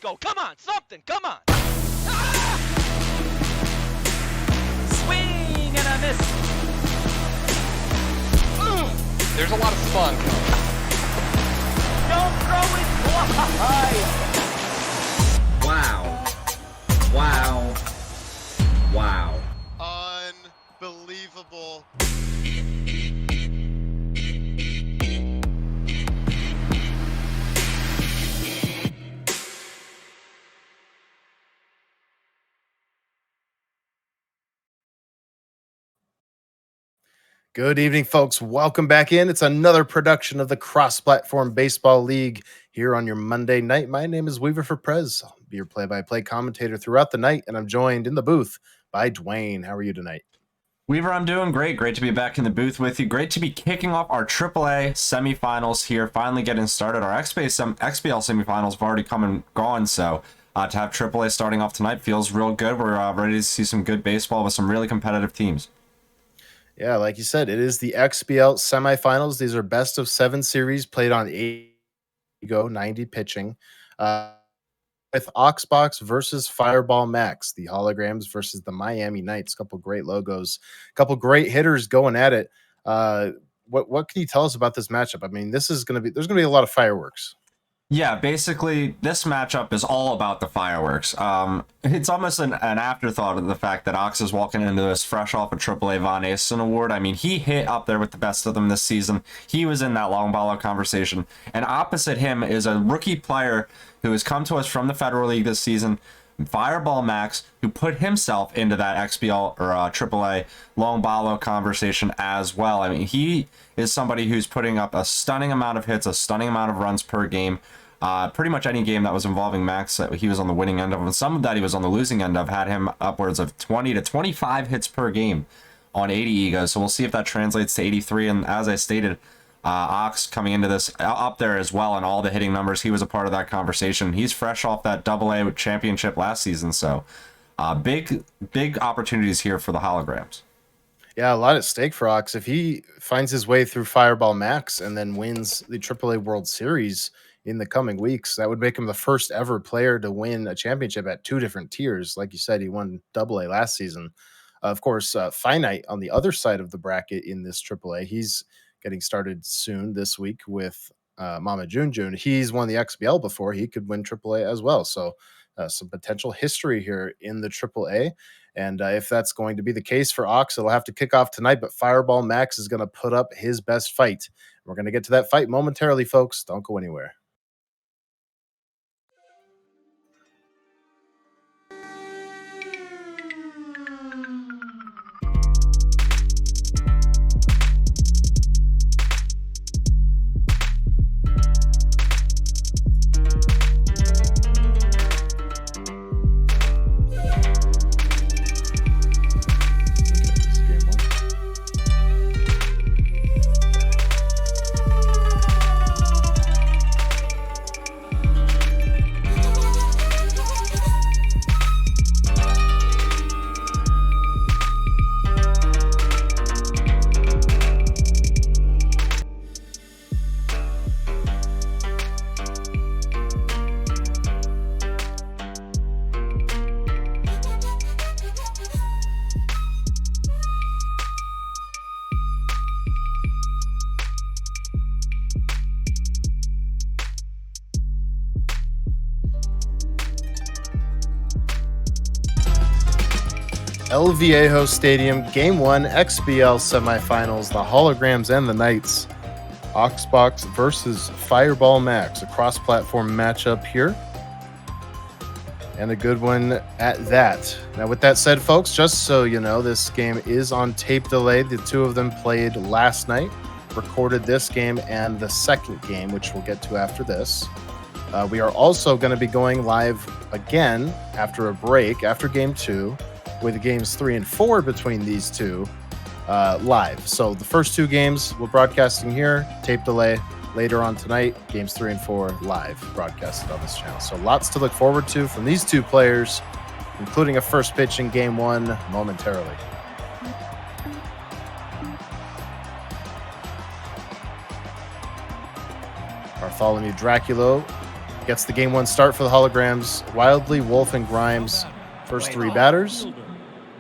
go. Come on, something. Come on. Swing and a miss. There's a lot of spunk. Don't throw it wide. Wow. Unbelievable. Good evening, folks. Welcome back in. It's another production of the Cross-Platform Baseball League here on your Monday night. My name is Weaver for Prez. I'll be your play-by-play commentator throughout the night, and I'm joined in the booth by Dwayne. How are you tonight? Weaver, I'm doing great. Great to be back in the booth with you. Great to be kicking off our AAA semifinals here, finally getting started. Our XBL semifinals have already come and gone, so to have AAA starting off tonight feels real good. We're ready to see some good baseball with some really competitive teams. Yeah, like you said, it is the XBL semifinals. These are best of 7 series played on 90 pitching. With Oxbox versus FireballMax, the Holograms versus the Miami Knights. A couple great logos, a couple great hitters going at it. What can you tell us about this matchup? I mean, there's going to be a lot of fireworks. Yeah, basically, this matchup is all about the fireworks. It's almost an afterthought of the fact that Ox is walking into this fresh off a AAA Von Asen award. I mean, he hit up there with the best of them this season. He was in that long baller conversation. And opposite him is a rookie player who has come to us from the Federal League this season, FireballMax, who put himself into that XBL or AAA long baller conversation as well. I mean, he is somebody who's putting up a stunning amount of hits, a stunning amount of runs per game. Pretty much any game that was involving Max, he was on the winning end of, and some of that he was on the losing end of, had him upwards of 20 to 25 hits per game on 80 egos. So we'll see if that translates to 83. And as I stated, Ox coming into this up there as well, and all the hitting numbers. He was a part of that conversation. He's fresh off that AA championship last season, so big opportunities here for the Holograms. Yeah, a lot at stake for Ox. If he finds his way through FireballMax and then wins the AAA World Series in the coming weeks, that would make him the first ever player to win a championship at 2 different tiers. Like you said, he won AA last season. Of course, Finite on the other side of the bracket in this AAA. He's getting started soon this week with Mama June. He's won the XBL before. He could win AAA as well. So some potential history here in the AAA. And if that's going to be the case for Ox, it'll have to kick off tonight. But FireballMax is going to put up his best fight. We're going to get to that fight momentarily, folks. Don't go anywhere. El Viejo Stadium, Game 1, XBL semifinals, the Holograms and the Knights. Oxbox versus FireballMax, a cross-platform matchup here. And a good one at that. Now, with that said, folks, just so you know, this game is on tape delay. The two of them played last night, recorded this game and the second game, which we'll get to after this. We are also going to be going live again after a break, after Game 2, with games 3 and 4 between these two live. So the first 2 games we're broadcasting here, tape delay. Later on tonight, games 3 and 4 live broadcasted on this channel. So lots to look forward to from these two players, including a first pitch in Game 1 momentarily. Bartholomew Draculo gets the game one start for the holograms. Wildly, Wolf, and Grimes, first 3 batters.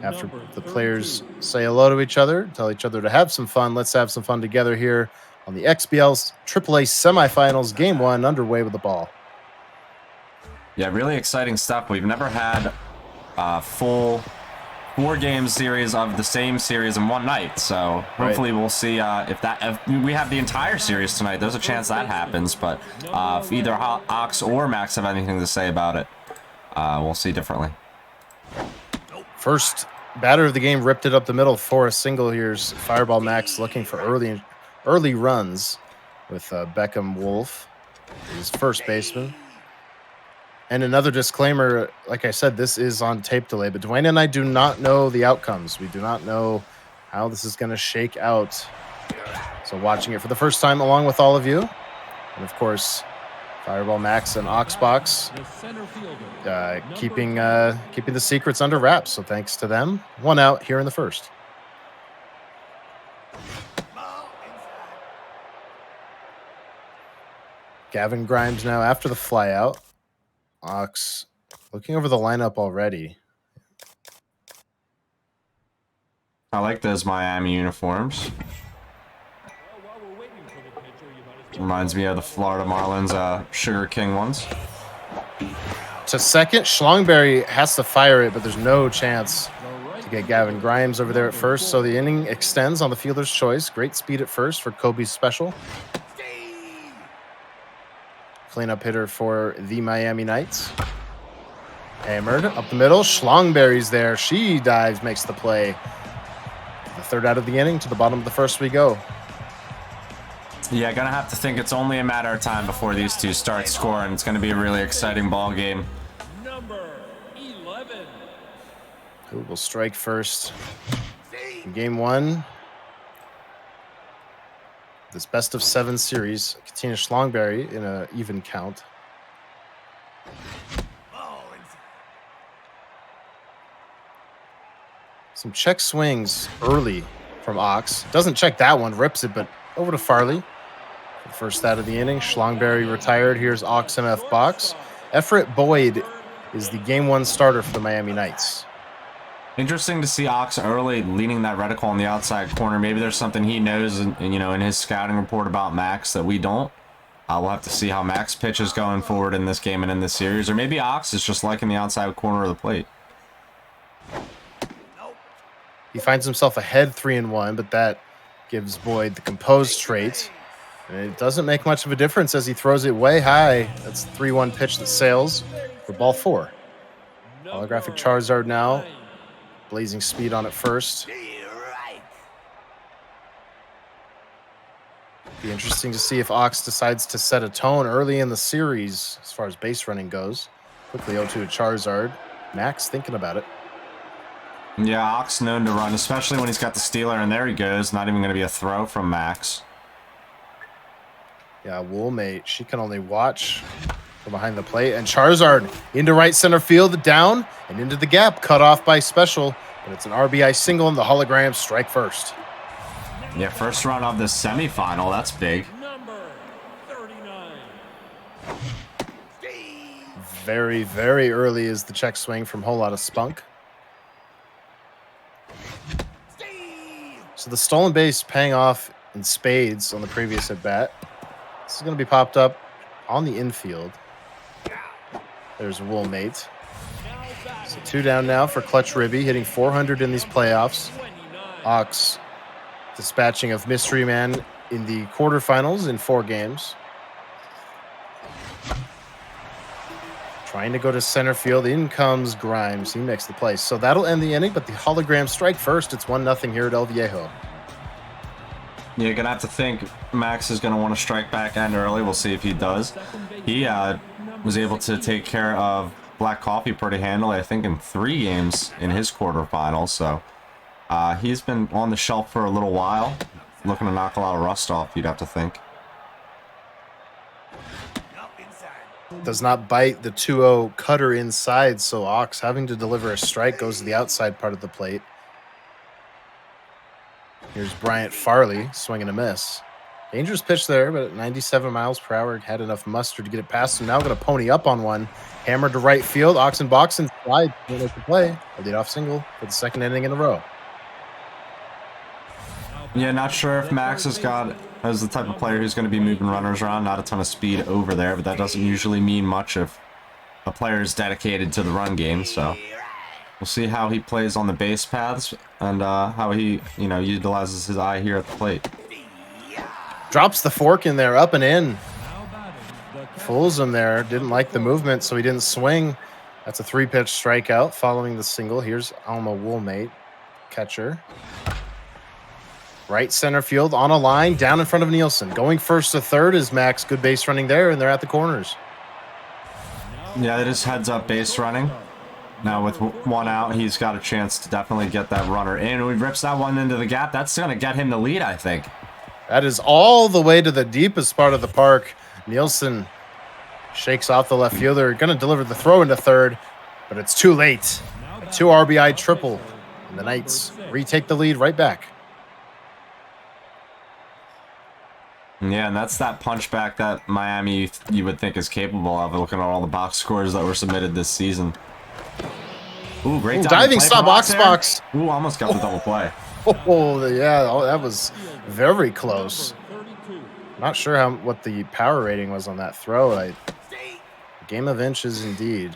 After the players say hello to each other, tell each other to have some fun. Let's have some fun together here on the XBL's AAA semifinals. Game one underway with the ball. Yeah, really exciting stuff. We've never had a full 4-game series of the same series in one night. So hopefully we'll see if we have the entire series tonight. There's a chance that happens, but if either Ox or Max have anything to say about it, we'll see differently. First batter of the game ripped it up the middle for a single. Here's Fireball Max looking for early runs with Beckham Wolf, his first baseman. And another disclaimer, like I said, this is on tape delay, but Dwayne and I do not know the outcomes. We do not know how this is going to shake out. So watching it for the first time along with all of you. And of course, Fireball Max and Oxbox keeping the secrets under wraps. So thanks to them. 1 out here in the first. Gavin Grimes now after the flyout. Ox looking over the lineup already. I like those Miami uniforms. Reminds me of the Florida Marlins Sugar King ones. To second, Schlongberry has to fire it, but there's no chance to get Gavin Grimes over there at first. So the inning extends on the fielder's choice. Great speed at first for Kobe's special. Cleanup hitter for the Miami Knights. Hammered up the middle. Schlongberry's there. She dives, makes the play. The 3rd out of the inning. To the bottom of the first we go. Yeah, gonna have to think it's only a matter of time before these two start scoring. It's gonna be a really exciting ball game. Number 11. Who will strike first in game one? This best of 7 series. Katina Schlongberry in an even count. Some check swings early from Ox. Doesn't check that one, rips it, but over to Farley. First out of the inning, Schlongberry retired. Here's Ox and F box. Everett Boyd is the game one starter for the Miami Knights. Interesting to see Ox early leaning that reticle on the outside corner. Maybe there's something he knows in his scouting report about Max that we don't. We'll have to see how Max pitches going forward in this game and in this series. Or maybe Ox is just liking the outside corner of the plate. He finds himself ahead 3-1, but that gives Boyd the composed trait. And it doesn't make much of a difference as he throws it way high. That's the 3-1 pitch that sails for ball 4. Holographic Charizard now. Blazing speed on it first. Be interesting to see if Ox decides to set a tone early in the series as far as base running goes. Quickly 0-2 to Charizard. Max thinking about it. Yeah, Ox known to run, especially when he's got the stealer, and there he goes. Not even going to be a throw from Max. Yeah, Woolmate, she can only watch from behind the plate. And Charizard into right center field, down and into the gap, cut off by Special. But it's an RBI single, and the holograms strike first. Yeah, first run of the semifinal. That's big. Number 39. Very, very early is the check swing from Whole Lotta Spunk. So the stolen base paying off in spades on the previous at bat. This is going to be popped up on the infield. There's Woolmate. So 2 down now for Clutch Ribby, hitting 400 in these playoffs. Ox dispatching of Mystery Man in the quarterfinals in 4 games. Trying to go to center field. In comes Grimes. He makes the play. So that'll end the inning, but the holograms strike first. It's 1-0 here at El Viejo. You're going to have to think Max is going to want to strike back end early. We'll see if he does. He was able to take care of Black Coffee pretty handily, I think, in 3 games in his quarterfinals. So he's been on the shelf for a little while, looking to knock a lot of rust off, you'd have to think. Does not bite the 2-0 cutter inside, so Ox having to deliver a strike goes to the outside part of the plate. Here's Bryant Farley, swing and a miss. Dangerous pitch there, but at 97 miles per hour, had enough muster to get it past him. Now going to pony up on one. Hammered to right field. Oxen boxing slide. Can't make the play. A leadoff single for the second inning in a row. Yeah, not sure if Max is the type of player who's going to be moving runners around. Not a ton of speed over there, but that doesn't usually mean much if a player is dedicated to the run game. So we'll see how he plays on the base paths and how he, utilizes his eye here at the plate. Drops the fork in there, up and in. Fools him there. Didn't like the movement, so he didn't swing. That's a 3-pitch strikeout following the single. Here's Alma Woolmate, catcher. Right center field on a line, down in front of Nielsen. Going first to third is Max. Good base running there, and they're at the corners. Yeah, that is heads up base running. Now with one out, he's got a chance to definitely get that runner in. He rips that one into the gap. That's going to get him the lead, I think. That is all the way to the deepest part of the park. Nielsen shakes off the left fielder. Going to deliver the throw into third, but it's too late. A 2 RBI triple, and the Knights retake the lead right back. Yeah, and that's that punchback that Miami you would think is capable of, looking at all the box scores that were submitted this season. Ooh, great diving stop, box. Ooh, almost got the double play. Oh, yeah, that was very close. Not sure what the power rating was on that throw. Game of inches indeed.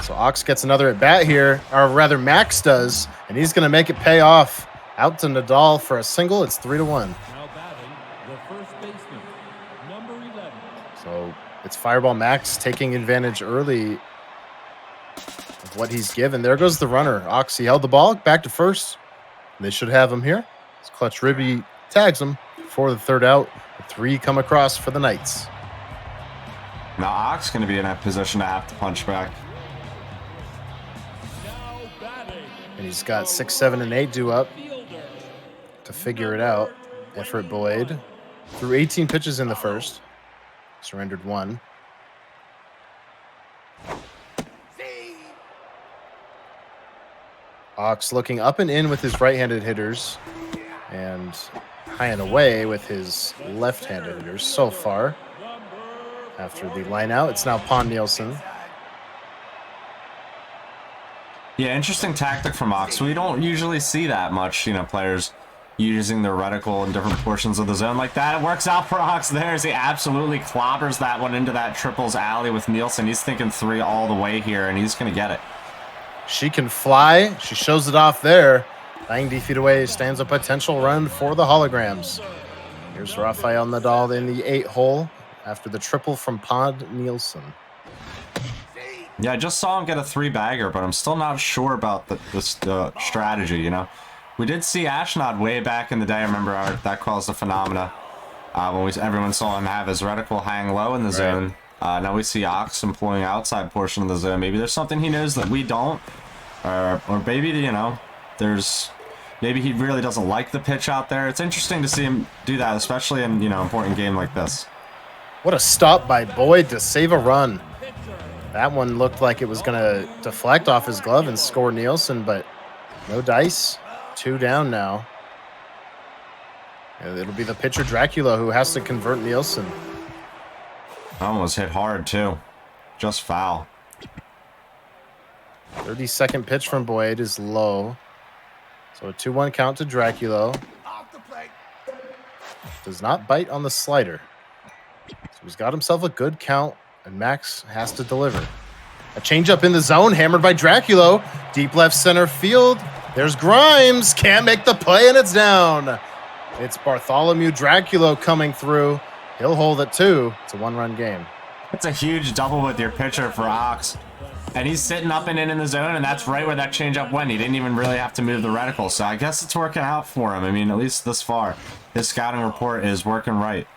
So Ox gets another at bat here, or rather Max does, and he's going to make it pay off. Out to Nadal for a single. It's 3-1. So it's Fireball Max taking advantage early of what he's given. There goes the runner. Ox, he held the ball back to first. They should have him here. As Clutch Ribby tags him for the third out. The 3 come across for the Knights. Now Ox going to be in that position to have to punch back. And he's got 6, 7, and 8 due up to figure it out. Everett Boyd threw 18 pitches in the first. Surrendered 1. Ox looking up and in with his right-handed hitters and high and away with his left-handed hitters so far. After the line out, it's now Pond Nielsen. Yeah, interesting tactic from Ox. We don't usually see that much, players using their reticle in different portions of the zone like that. It works out for Ox there as he absolutely clobbers that one into that triples alley with Nielsen. He's thinking 3 all the way here, and he's going to get it. She can fly. She shows it off there. 90 feet away stands a potential run for the holograms. Here's Rafael Nadal in the 8 hole after the triple from Pond Nielsen. Yeah, I just saw him get a 3-bagger, but I'm still not sure about the strategy, We did see Ashnod way back in the day. I remember that caused a phenomena when everyone saw him have his reticle hang low in the zone. Now we see Ox employing outside portion of the zone. Maybe there's something he knows that we don't, or maybe maybe he really doesn't like the pitch out there. It's interesting to see him do that, especially in important game like this. What a stop by Boyd to save a run. That one looked like it was going to deflect off his glove and score Nielsen, but no dice. 2 down now. It'll be the pitcher Dracula who has to convert Nielsen. Almost hit hard too. Just foul. 32nd pitch from Boyd is low. So a 2-1 count to Dracula. Does not bite on the slider. So he's got himself a good count, and Max has to deliver. A changeup in the zone, hammered by Dracula. Deep left center field. There's Grimes. Can't make the play, and it's down. It's Bartholomew Dracula coming through. He'll hold it, too. It's a 1-run game. It's a huge double with your pitcher for Ox. And he's sitting up and in the zone, and that's right where that changeup went. He didn't even really have to move the reticle, so I guess it's working out for him. I mean, at least this far. His scouting report is working right.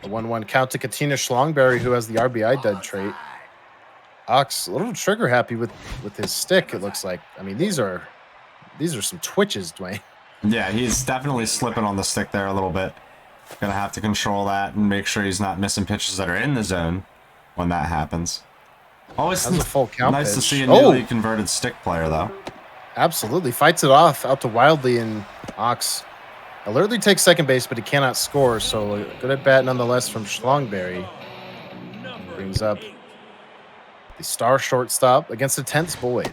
A 1-1 count to Katina Schlongberry, who has the RBI dead trait. Ox a little trigger happy with his stick, it looks like. I mean, these are some twitches, Dwayne. Yeah, he's definitely slipping on the stick there a little bit. Gonna have to control that and make sure he's not missing pitches that are in the zone when that happens. Always That's a full count nice pitch. to see a newly converted stick player, though. Absolutely. Fights it off out to Wildly, and Ox Alertly takes second base, but he cannot score. So good at bat nonetheless from Schlongberry. Number Brings up 8. the star shortstop against a tense Boyd.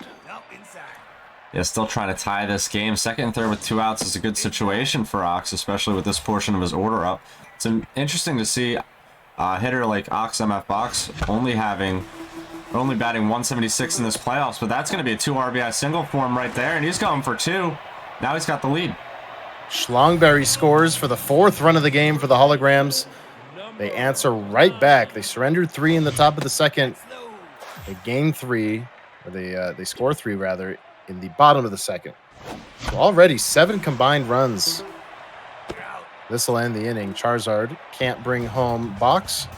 Yeah, still trying to tie this game. Second and third with 2 outs is a good situation for Ox, especially with this portion of his order up. It's interesting to see a hitter like Ox MF Box only batting 176 in this playoffs, but that's going to be a 2 RBI single for him right there, and he's going for 2. Now he's got the lead. Schlongberry scores for the 4th run of the game for the Holograms. They answer right back. They surrendered 3 in the top of the second. They gain 3, or they score 3 rather, in the bottom of the second. So already 7 combined runs. This will end the inning. Charizard can't bring home Box,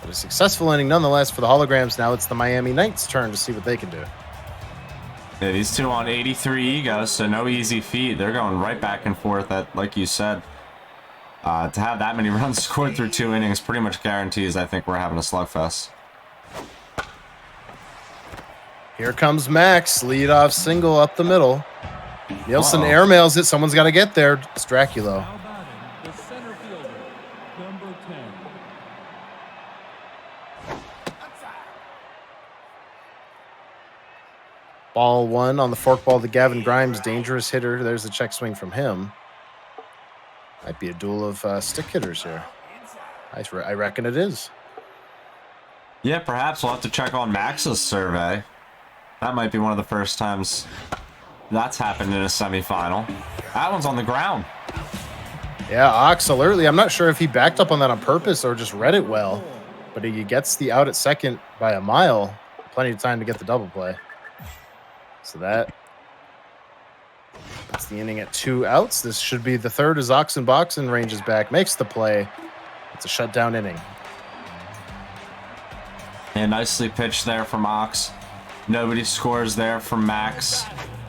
but a successful inning nonetheless for the Holograms. Now it's the Miami Knights' turn to see what they can do. Yeah, these two on 83 egos, so no easy feat. They're going right back and forth, like you said. To have that many runs scored through 2 innings pretty much guarantees I think we're having a slugfest. Here comes Max, leadoff single up the middle. Nielsen Uh-oh. airmails it. Someone's got to get there. It's Draculo. Now batting, the center fielder, number 10. Ball 1 on the forkball to Gavin Grimes. Dangerous hitter. There's the check swing from him. Might be a duel of stick hitters here. I reckon it is. Yeah, perhaps we'll have to check on Max's survey. That might be one of the first times that's happened in a semifinal. That one's on the ground. Yeah, Ox alertly. I'm not sure if he backed up on that on purpose or just read it well, but he gets the out at second by a mile. Plenty of time to get the double play. So that's the inning at 2 outs. This should be the 3rd as Oxen Boxen ranges back, makes the play. It's a shutdown inning. And nicely pitched there from Ox. Nobody scores there from Max.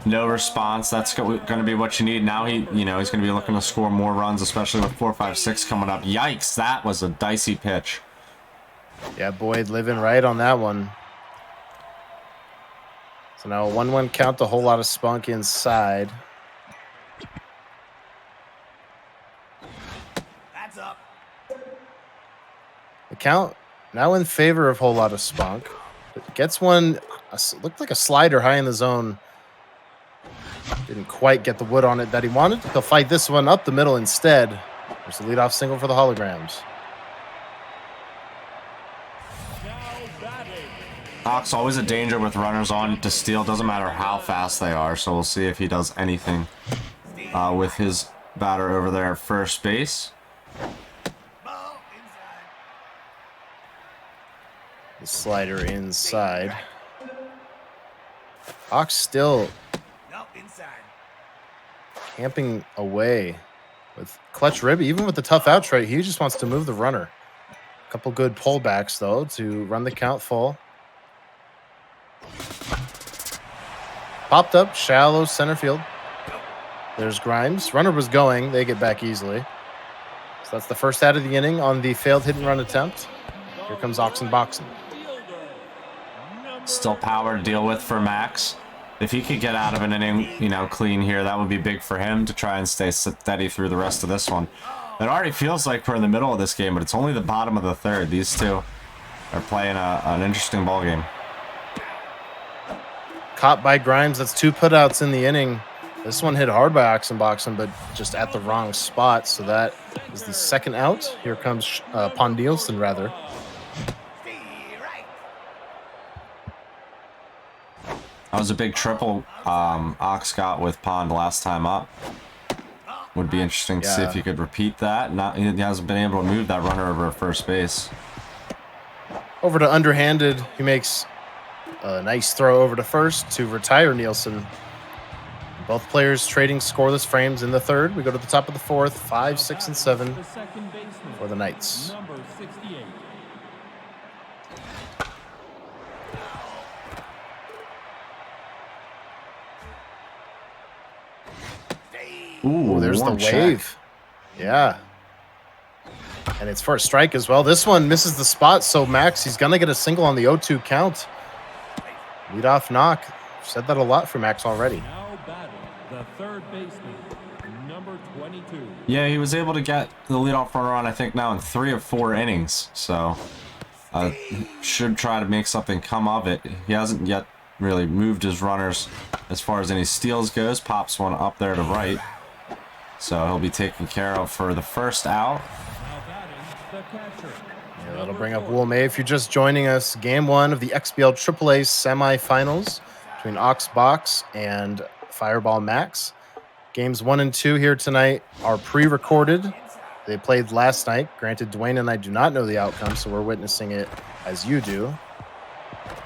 No response. That's going to be what you need. Now he's going to be looking to score more runs, especially with 4, 5, 6 coming up. Yikes, that was a dicey pitch. Yeah, Boyd living right on that one. So now a 1-1 count, a whole lot of spunk inside. That's up. The count now in favor of whole lot of spunk. But gets one, looked like a slider high in the zone. Didn't quite get the wood on it that he wanted. He'll fight this one up the middle instead. There's the leadoff single for the Holograms. Now batting, Ox always a danger with runners on to steal. Doesn't matter how fast they are. So we'll see if he does anything with his batter over there at first base. Ball inside. The slider inside. Ox still No, inside. camping away with clutch rib. Even with the tough out trait, he just wants to move the runner. A couple good pullbacks, though, to run the count full. Popped up, shallow center field. There's Grimes. Runner was going. They get back easily. So that's the first out of the inning on the failed hit and run attempt. Here comes Oxen Boxen. fielder, number Still power to deal with for Max. If he could get out of an inning, clean here, that would be big for him to try and stay steady through the rest of this one. It already feels like we're in the middle of this game, but it's only the bottom of the 3rd. These two are playing an interesting ball game. Caught by Grimes. That's 2 putouts in the inning. This one hit hard by Oxen Boxen, but just at the wrong spot. So that is the 2nd out. Here comes Pondilson, rather. Stay right. That was a big triple Ox got with Pond last time up. Would be interesting to see Yeah. if he could repeat that. He hasn't been able to move that runner over at first base. Over to underhanded. He makes a nice throw over to first to retire Nielsen. Both players trading scoreless frames in the 3rd. We go to the top of the 4th, 5, 6, and 7 the second baseman, for the Knights. number 68. Ooh, Oh, there's the warm check. wave. Yeah. And it's for a strike as well. This one misses the spot, so Max, he's going to get a single on the 0-2 count. Leadoff knock. Said that a lot for Max already. Now batting, the third baseman, number 22. Yeah, he was able to get the leadoff runner on, I think, now in 3 of 4 innings. So, should try to make something come of it. He hasn't yet really moved his runners as far as any steals goes. Pops one up there to right. So he'll be taken care of for the first out. Now batting, the catcher. Yeah, that'll bring up Will May. If you're just joining us, game 1 of the XBL AAA semifinals between Oxbox and Fireball Max. Games 1 and 2 here tonight are pre-recorded. They played last night. Granted, Dwayne and I do not know the outcome, so we're witnessing it as you do.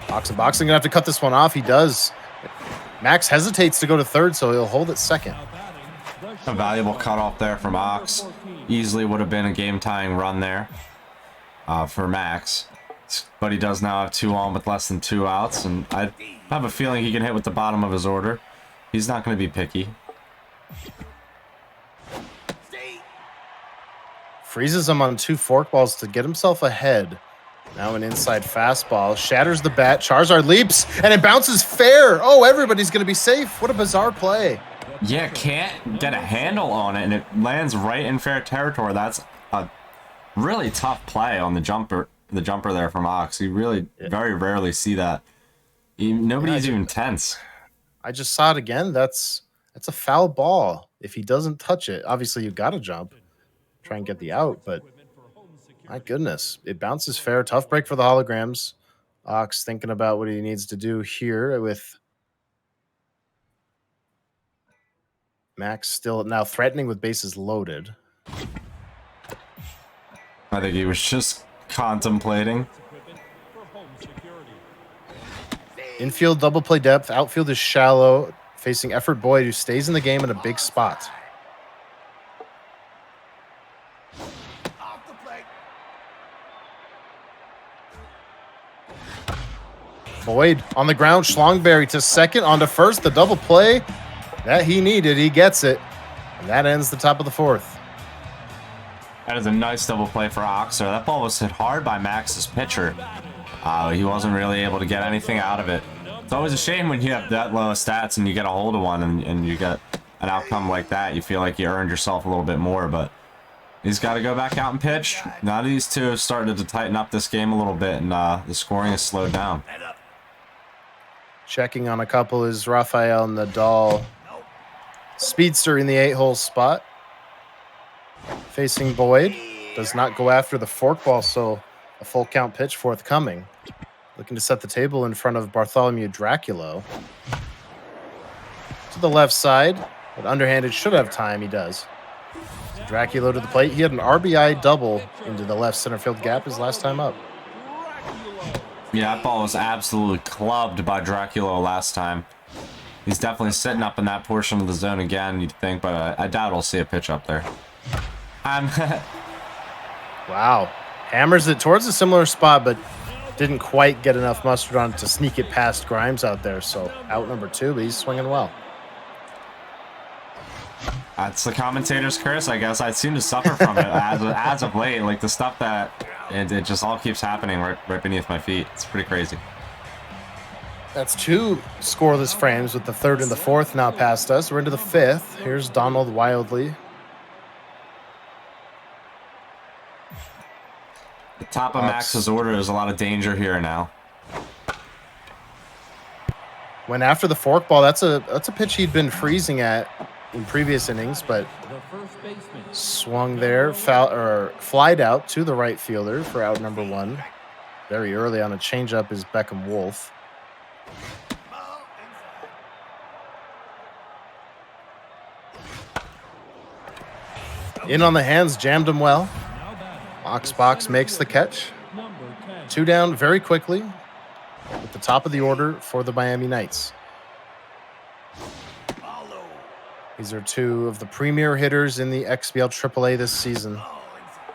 Oxbox gonna have to cut this one off. He does. Max hesitates to go to third, so he'll hold it second. Now batting, the A valuable cutoff there from Ox. Easily would have been a game-tying run there for Max. But he does now have 2 on with less than 2 outs, and I have a feeling he can hit with the bottom of his order. He's not going to be picky. Freezes him on 2 forkballs to get himself ahead. Now an inside fastball. Shatters the bat. Charizard leaps, and it bounces fair. Oh, everybody's going to be safe. What a bizarre play. Yeah, can't get a handle on it, and it lands right in fair territory. That's a really tough play on the jumper there from Ox. You really very rarely see that. Nobody's even tense. I just saw it again. That's a foul ball. If he doesn't touch it, obviously you got to jump, try and get the out. But my goodness, it bounces fair. Tough break for the holograms. Ox thinking about what he needs to do here with Max still now threatening with bases loaded. I think he was just contemplating. Infield double play depth. Outfield is shallow. Facing Effort Boyd, who stays in the game in a big spot. Off the plate. Boyd on the ground. Schlongberry to second. On to first. The double play that he needed. He gets it. And that ends the top of the 4th. That is a nice double play for Ox there. That ball was hit hard by Max's pitcher. He wasn't really able to get anything out of it. It's always a shame when you have that low stats and you get a hold of one and you get an outcome like that. You feel like you earned yourself a little bit more, but he's got to go back out and pitch. Now these two have started to tighten up this game a little bit, and the scoring has slowed down. Checking on a couple is Rafael Nadal. Speedster in the 8-hole spot. Facing Boyd. Does not go after the forkball, so a full count pitch forthcoming. Looking to set the table in front of Bartholomew Draculo. To the left side, but underhanded should have time. He does. So Draculo to the plate. He had an RBI double into the left center field gap his last time up. Yeah, that ball was absolutely clubbed by Draculo last time. He's definitely sitting up in that portion of the zone again, you'd think, but I doubt we'll see a pitch up there. Wow. Hammers it towards a similar spot, but didn't quite get enough mustard on it to sneak it past Grimes out there. So out number 2, but he's swinging well. That's the commentator's curse, I guess. I seem to suffer from it as of late. Like the stuff that it just all keeps happening right beneath my feet. It's pretty crazy. That's 2 scoreless frames with the 3rd and the 4th now past us. We're into the 5th. Here's Donald Wildly. The top of Max's order is a lot of danger here now. Went after the forkball. That's a pitch he'd been freezing at in previous innings, but The first baseman. swung there, flied out to the right fielder for out number 1. Very early on a changeup is Beckham Wolf. Ball inside. In on the hands, jammed him well. Now batting, Oxbox makes the catch. number 10. 2 down very quickly at the top of the order for the Miami Knights. Ball low. These are 2 of the premier hitters in the XBL AAA this season. Ball inside.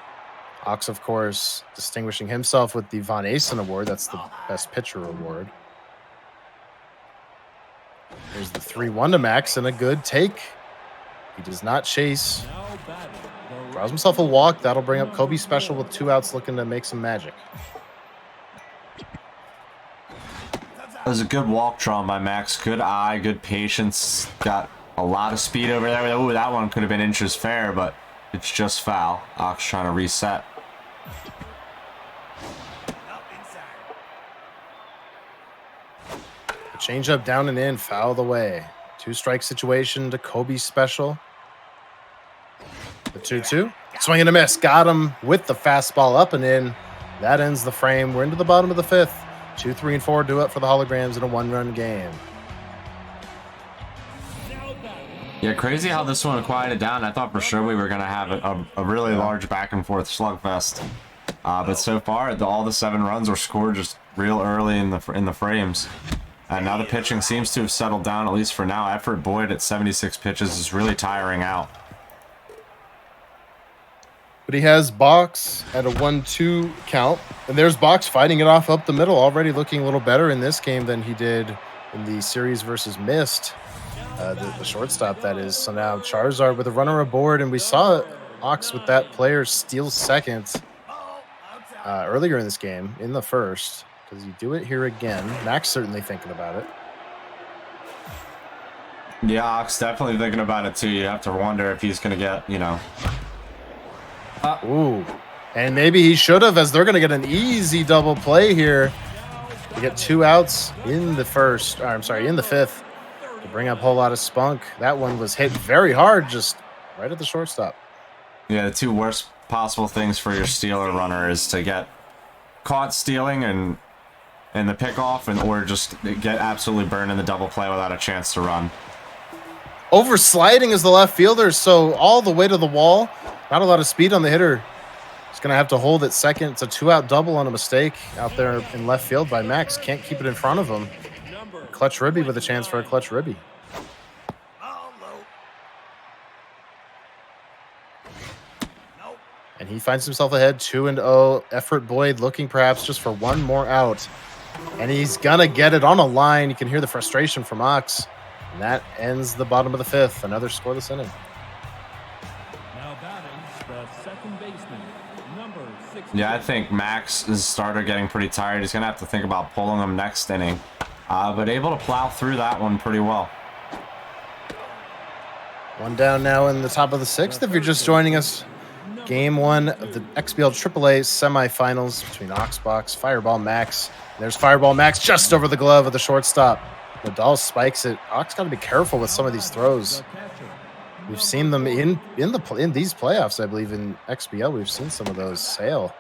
Ox, of course, distinguishing himself with the Von Asen Award. That's the Best Pitcher Award. Here's the 3-1 to Max and a good take. He does not chase. Now batting, the Draws himself a walk. That'll bring up Kobe Special with 2 outs looking to make some magic. That was a good walk drawn by Max. Good eye, good patience. Got a lot of speed over there. Ooh, that one could have been inches fair, but It's just foul. Ox trying to reset. Up inside. Change up down and in, fouled away. 2-strike situation to Kobe special. The 2-2. Swing and a miss. Got him with the fastball up and in. That ends the frame. We're into the bottom of the 5th. 2, 3, and 4 do it for the Holograms in a 1-run game. Yeah, crazy how this one quieted down. I thought for sure we were going to have a really large back and forth slugfest. But so far, all the 7 runs were scored just real early in the frames. And now the pitching seems to have settled down, at least for now. Effort Boyd at 76 pitches is really tiring out. But he has Box at a 1-2 count. And there's Box fighting it off up the middle, already looking a little better in this game than he did in the series versus Mist. The shortstop, that is. So now Charizard with a runner aboard, and we saw Ox with that player steal second earlier in this game, in the first. Does he do it here again? Max certainly thinking about it. Yeah, Ox definitely thinking about it too. You have to wonder if he's going to get, you know. Ooh. And maybe he should have, as they're going to get an easy double play here. We get 2 outs in the first, or I'm sorry, in the 5th. To bring up a whole lot of spunk. That one was hit very hard, just right at the shortstop. Yeah, the 2 worst possible things for your stealer runner is to get caught stealing and the pickoff, or just get absolutely burned in the double play without a chance to run. Over sliding is the left fielder, so all the way to the wall. Not a lot of speed on the hitter. He's going to have to hold at second. It's a 2-out double on a mistake out there in left field by Max. Can't keep it in front of him. Clutch Ribby with a chance for a clutch Ribby. Oh, low. Nope. And he finds himself ahead 2-0. Effort Boyd looking perhaps just for one more out. And he's going to get it on a line. You can hear the frustration from Ox. And that ends the bottom of the 5th. Another scoreless inning. Now batting, the second baseman, number 6. Yeah, I think Max is starter getting pretty tired. He's going to have to think about pulling him next inning. But able to plow through that one pretty well. One down now in the top of the 6th. If you're just joining us, Game 1 of the XBL AAA semifinals between Oxbox, Fireball Max. There's Fireball Max just over the glove of the shortstop. Nadal spikes it. Ox got to be careful with some of these throws. We've seen them in these playoffs, I believe, in XBL. We've seen some of those sail.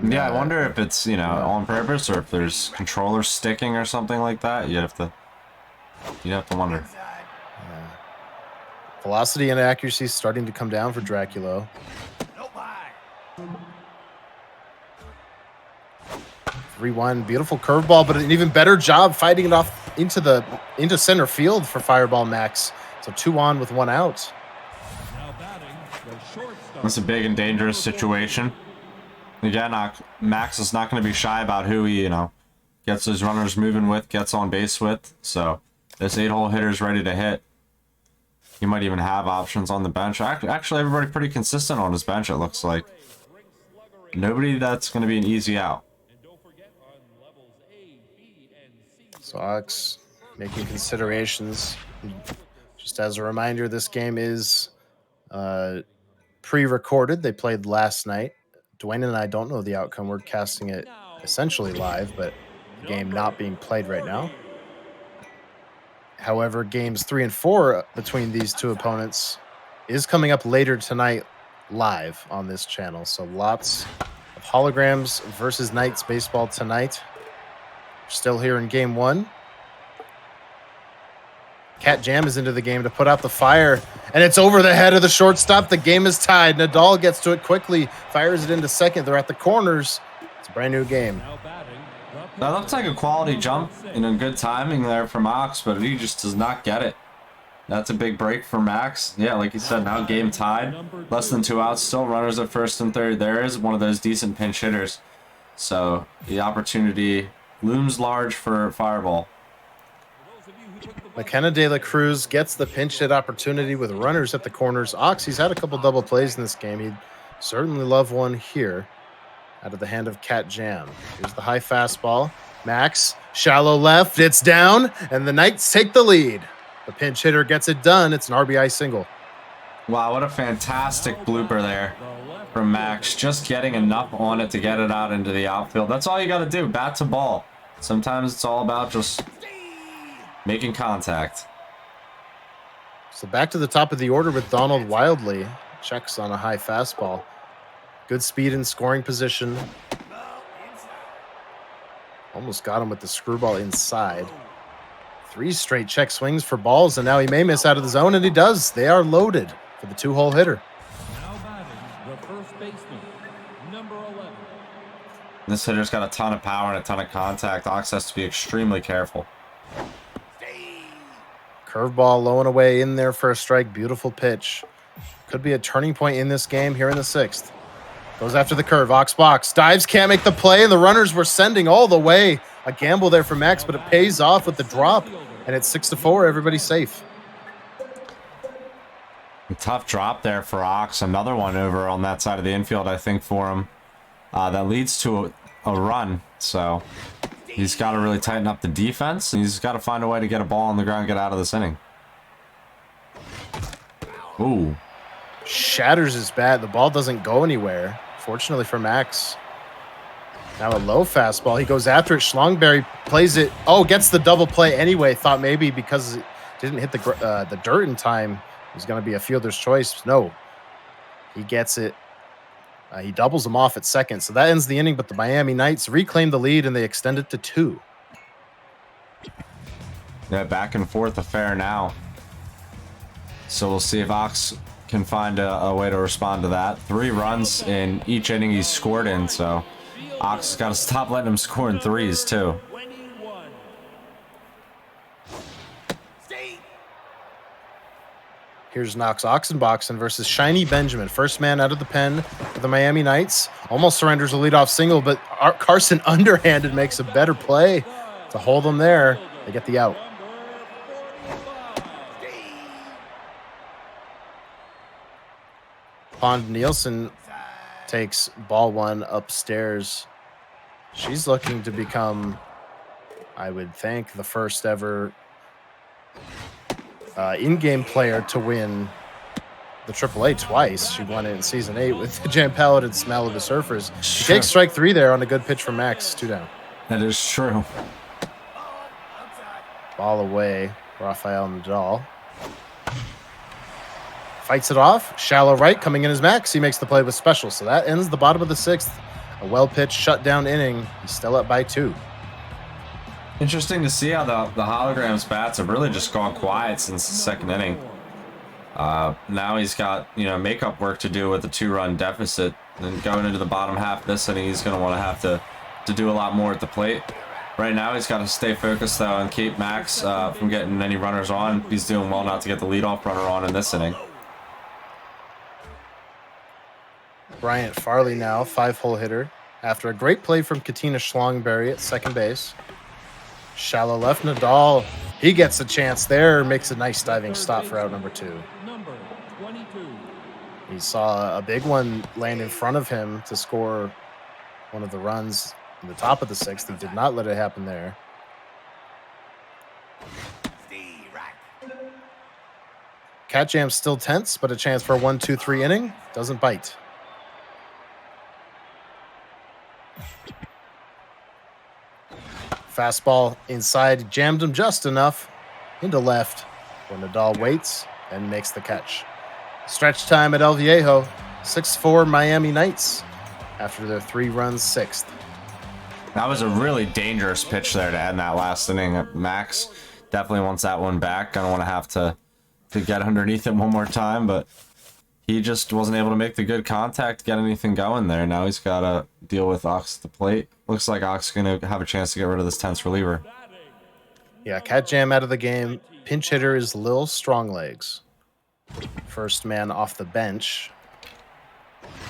Yeah, I wonder if it's, you know, on purpose or if there's controller sticking or something like that. You'd have to wonder. Velocity and accuracy starting to come down for Draculo. Nope. High. 3-1, beautiful curveball, but an even better job fighting it off into center field for Fireball Max. So 2 on with 1 out. Now batting, the shortstop. That's a big and dangerous situation. Again, Max is not going to be shy about who he, you know, gets his runners moving with, gets on base with. So this 8-hole hitter is ready to hit. He might even have options on the bench. Actually, everybody pretty consistent on his bench, it looks like. Nobody that's going to be an easy out. So Ox making considerations. Just as a reminder, this game is pre-recorded. They played last night. Dwayne and I don't know the outcome. We're casting it essentially live, but the game not being played right now. However, games 3 and 4 between these two opponents is coming up later tonight live on this channel. So lots of Holograms versus Knights baseball tonight. Still here in game 1. Cat Jam is into the game to put out the fire, and it's over the head of the shortstop. The game is tied. Nadal gets to it quickly, fires it into second. They're at the corners. It's a brand new game. That looks like a quality jump and a good timing there from Ox, but he just does not get it. That's a big break for Max. Yeah, like you said, now game tied. Less than 2 outs, still runners at first and third. There is one of those decent pinch hitters. So the opportunity looms large for Fireball. McKenna De La Cruz gets the pinch hit opportunity with runners at the corners. Ox, he's had a couple double plays in this game. He'd certainly love one here out of the hand of Cat Jam. Here's the high fastball. Max, shallow left. It's down, and the Knights take the lead. The pinch hitter gets it done. It's an RBI single. Wow, what a fantastic blooper there from Max. Just getting enough on it to get it out into the outfield. That's all you got to do. Bat to ball. Sometimes it's all about just making contact. So back to the top of the order with Donald Wildly. Checks on a high fastball. Good speed and scoring position. Almost got him with the screwball inside. 3 straight check swings for balls, and now he may miss out of the zone, and he does. They are loaded for the 2-hole hitter. Now batting the first baseman, number 11. This hitter's got a ton of power and a ton of contact. Ox has to be extremely careful. Curveball low and away in there for a strike. Beautiful pitch. Could be a turning point in this game here in the 6th. Goes after the curve. Ox box. Dives, can't make the play, and the runners were sending all the way. A gamble there for Max, but it pays off with the drop. And it's 6-4. Everybody's safe. A tough drop there for Ox. Another one over on that side of the infield, I think, for him. That leads to a run. So he's got to really tighten up the defense. And he's got to find a way to get a ball on the ground, get out of this inning. Ooh. Shatters his bat. The ball doesn't go anywhere. Fortunately for Max. Now a low fastball. He goes after it. Schlongberry plays it. Oh, gets the double play anyway. Thought maybe because it didn't hit the dirt in time, it was going to be a fielder's choice. No. He gets it. He doubles him off at second. So that ends the inning, but the Miami Knights reclaim the lead, and they extend it to 2. Yeah, back and forth affair now. So we'll see if Ox can find a way to respond to that. 3 runs in each inning he's scored in, so Ox has got to stop letting him score in 3s too. Here's Knox Oxenboxen versus Shiny Benjamin. First man out of the pen for the Miami Knights. Almost surrenders a leadoff single, but Carson underhanded makes a better play to hold them there. They get the out. Pond Nielsen takes ball 1 upstairs. She's looking to become, I would think, the first ever in-game player to win the AAA twice. She won it in Season 8 with the Jam Paladin Smell of the Surfers. She takes strike 3 there on a good pitch from Max. 2 down. That is true. Ball away. Rafael Nadal fights it off. Shallow right coming in as Max. He makes the play with special. So that ends the bottom of the 6th. A well-pitched shutdown inning. He's still up by 2. Interesting to see how the holograms bats have really just gone quiet since the 2nd inning. Now he's got, makeup work to do with the 2-run deficit. And going into the bottom half of this inning, he's going to want to have to do a lot more at the plate. Right now, he's got to stay focused, though, and keep Max from getting any runners on. He's doing well not to get the leadoff runner on in this inning. Bryant Farley now, 5-hole hitter. After a great play from Katina Schlongberry at second base. Shallow left, Nadal. He gets a chance there, makes a nice diving stop for out number 2. Number 22. He saw a big one land in front of him to score one of the runs in the top of the 6th. He did not let it happen there. Cat Jam's still tense, but a chance for a 1-2-3 inning. Doesn't bite. Fastball inside, jammed him just enough into left when Nadal waits and makes the catch. Stretch time at El Viejo, 6-4 Miami Knights after their 3-run 6th. That was a really dangerous pitch there to end that last inning. Max definitely wants that one back. Gonna want to have to get underneath it one more time, but he just wasn't able to make the good contact, get anything going there. Now he's got to deal with Ox at the plate. Looks like Ox is going to have a chance to get rid of this tense reliever. Yeah, Cat Jam out of the game. Pinch hitter is Lil Stronglegs. First man off the bench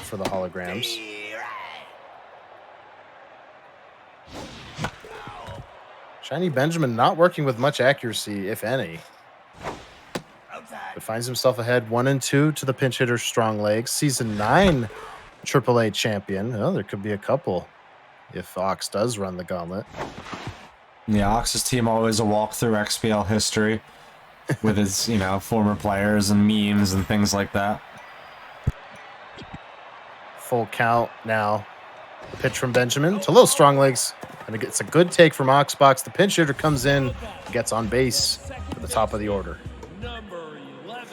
for the holograms. Shiny Benjamin not working with much accuracy, if any. But finds himself ahead 1-2 to the pinch hitter Stronglegs. Season 9 AAA champion. Oh, there could be a couple if Ox does run the gauntlet. Yeah, Ox's team always a walk through XBL history. with his, former players and memes and things like that. Full count now. The pitch from Benjamin to little strong legs. And it's a good take from Oxbox. The pinch hitter comes in, gets on base at the top of the order. Number 11.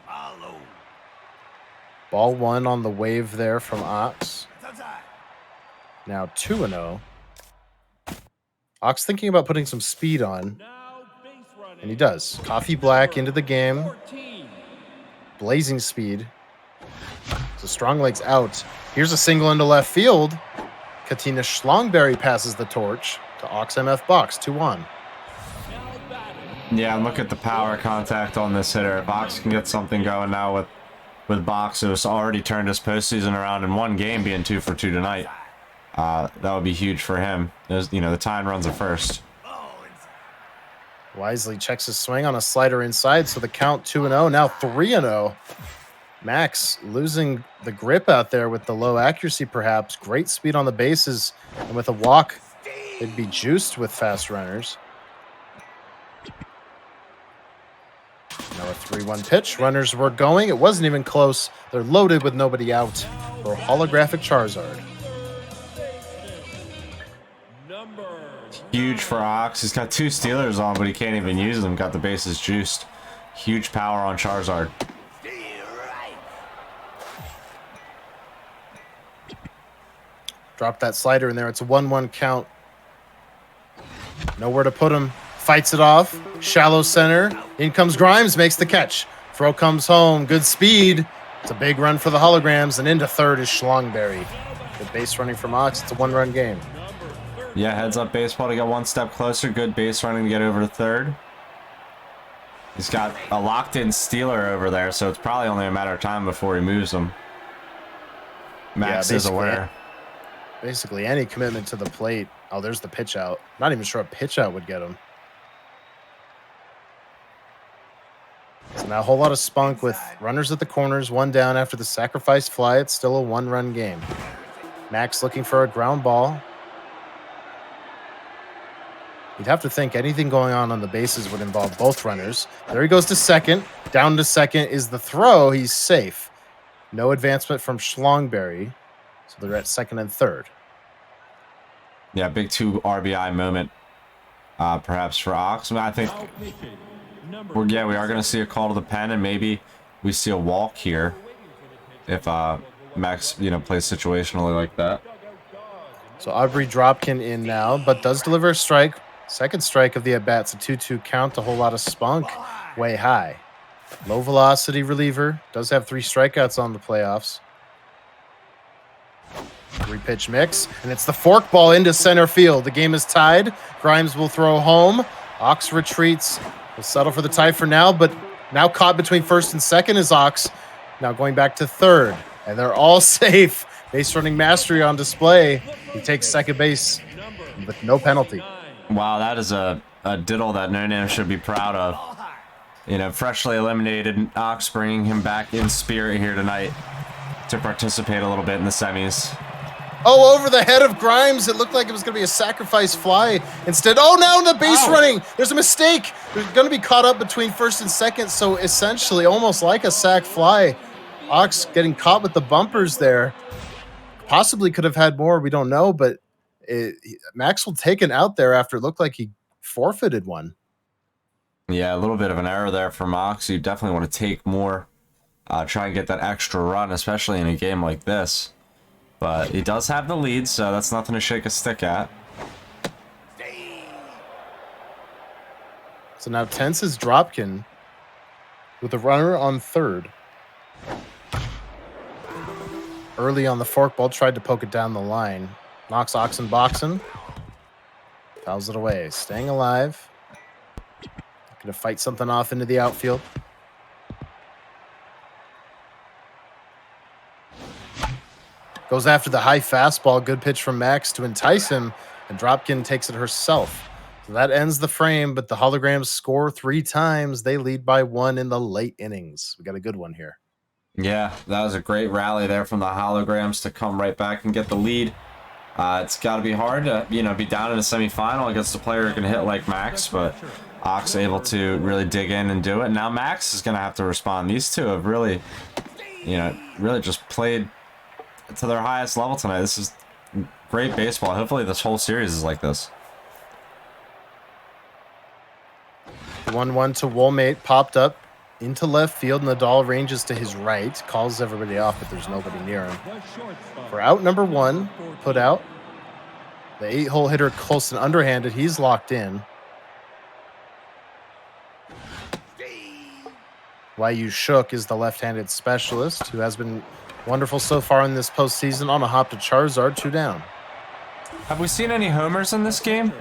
Follow. Ball 1 on the wave there from Ox. It's outside. Now 2-0. Ox thinking about putting some speed on, Now base running. and he does. Coffee Black into the game. 14. Blazing speed. So strong legs out. Here's a single into left field. Katina Schlongberry passes the torch to Ox MF Box, 2-1. Now batting. Yeah, and look at the power contact on this hitter. If Ox can get something going now with Box, who's already turned his postseason around in one game, being 2 for 2 tonight. That would be huge for him. The tying runs at first. Ball inside. Wisely checks his swing on a slider inside, so the count 2-0, now 3-0. Max losing the grip out there with the low accuracy, perhaps. Great speed on the bases, and with a walk, it'd be juiced with fast runners. Now a 3-1 pitch. Runners were going. It wasn't even close. They're loaded with nobody out for a holographic Charizard. Number Huge for Ox. He's got 2 Steelers on, but he can't even use them. Got the bases juiced. Huge power on Charizard. Steal right. Drop that slider in there. It's a 1-1 count. Nowhere to put him. Fights it off. Shallow center. In comes Grimes. Makes the catch. Throw comes home. Good speed. It's a big run for the holograms. And into third is Schlongberry. Good base running from Ox. It's a 1-run game. Yeah, heads up baseball to get one step closer. Good base running to get over to third. He's got a locked-in Steeler over there, so it's probably only a matter of time before he moves them. Max is aware. Basically, any commitment to the plate. Oh, there's the pitch out. Not even sure a pitch out would get him. So now a whole lot of spunk with runners at the corners, 1 down after the sacrifice fly. It's still a 1-run game. Max looking for a ground ball. You'd have to think anything going on the bases would involve both runners. There he goes to second. Down to second is the throw. He's safe. No advancement from Schlongberry. So they're at second and third. Yeah, big 2 RBI moment, perhaps for Ox. I think now pitching. Number we are going to see a call to the pen, and maybe we see a walk here if Max, plays situationally like that. So Aubrey Dropkin in now, but does deliver a strike. Second strike of the at-bats, a 2-2 count, a whole lot of spunk, way high. Low velocity reliever, does have 3 strikeouts on the playoffs. 3-pitch mix, and it's the fork ball into center field. The game is tied. Grimes will throw home. Ox retreats. Will settle for the tie for now, but now caught between first and second is Ox. Now going back to third, and they're all safe. Base running mastery on display. He takes second base with no penalty. Wow, that is a diddle that No Name should be proud of. Ball high. Freshly eliminated Ox, bringing him back in spirit here tonight to participate a little bit in the semis. Oh, over the head of Grimes. It looked like it was going to be a sacrifice fly. Instead, oh, now the base running. There's a mistake. They're going to be caught up between first and second, so essentially almost like a sac fly. Ox getting caught with the bumpers there. Possibly could have had more. We don't know, but Maxwell taken out there after it looked like he forfeited one. Yeah, a little bit of an error there for Ox. You definitely want to take more, try and get that extra run, especially in a game like this. But he does have the lead, so that's nothing to shake a stick at. So now tense is Dropkin with a runner on third. Early on the forkball, tried to poke it down the line. Knocks Oxen boxing. Fouls it away. Staying alive. Gonna fight something off into the outfield. Goes after the high fastball. Good pitch from Max to entice him, and Dropkin takes it herself. So that ends the frame, but the holograms score 3 times. They lead by 1 in the late innings. We got a good one here. Yeah, that was a great rally there from the holograms to come right back and get the lead. It's got to be hard to, be down in a semifinal against a player who can hit like Max, but Ox able to really dig in and do it. Now Max is going to have to respond. These two have really, really just played to their highest level tonight. This is great baseball. Hopefully this whole series is like this. 1-1 to Woolmate, popped up into left field. Nadal ranges to his right, calls everybody off, but there's nobody near him. For out number 1, put out. The 8-hole hitter Colson underhanded. He's locked in. YU Shook is the left-handed specialist who has been wonderful so far in this postseason. On a hop to Charizard, 2 down. Have we seen any homers in this game?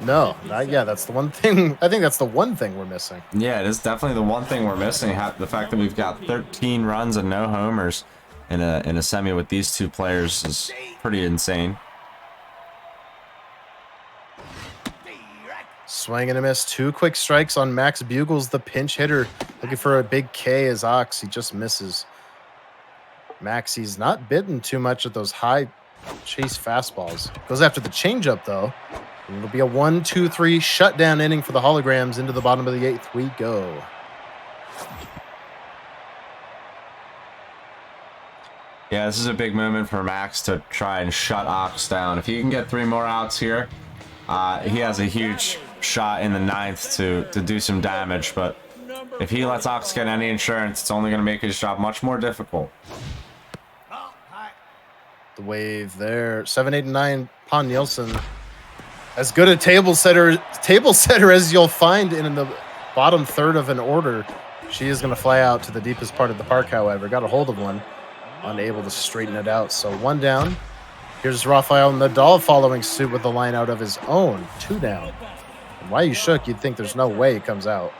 No, not yet. That's the one thing. I think that's the one thing we're missing. Yeah, it is definitely the one thing we're missing. The fact that we've got 13 runs and no homers in a semi with these two players is pretty insane. Swing and a miss. 2 quick strikes on Max Bugles, the pinch hitter, looking for a big K as Ox. He just misses. Max, he's not bitten too much at those high chase fastballs. Goes after the changeup though. And it'll be a 1-2-3 shutdown inning for the Holograms. Into the bottom of the 8th we go. Yeah, this is a big moment for Max to try and shut Ox down. If he can get 3 more outs here, he has a huge shot in the 9th to do some damage. But if he lets Ox get any insurance, it's only going to make his job much more difficult. The wave there. 7, 8, and 9. Pon Nielsen. As good a table setter as you'll find in the bottom third of an order. She is going to fly out to the deepest part of the park, however. Got a hold of one. Unable to straighten it out. So 1 down. Here's Rafael Nadal following suit with a line out of his own. 2 down. And why you shook, you'd think there's no way he comes out.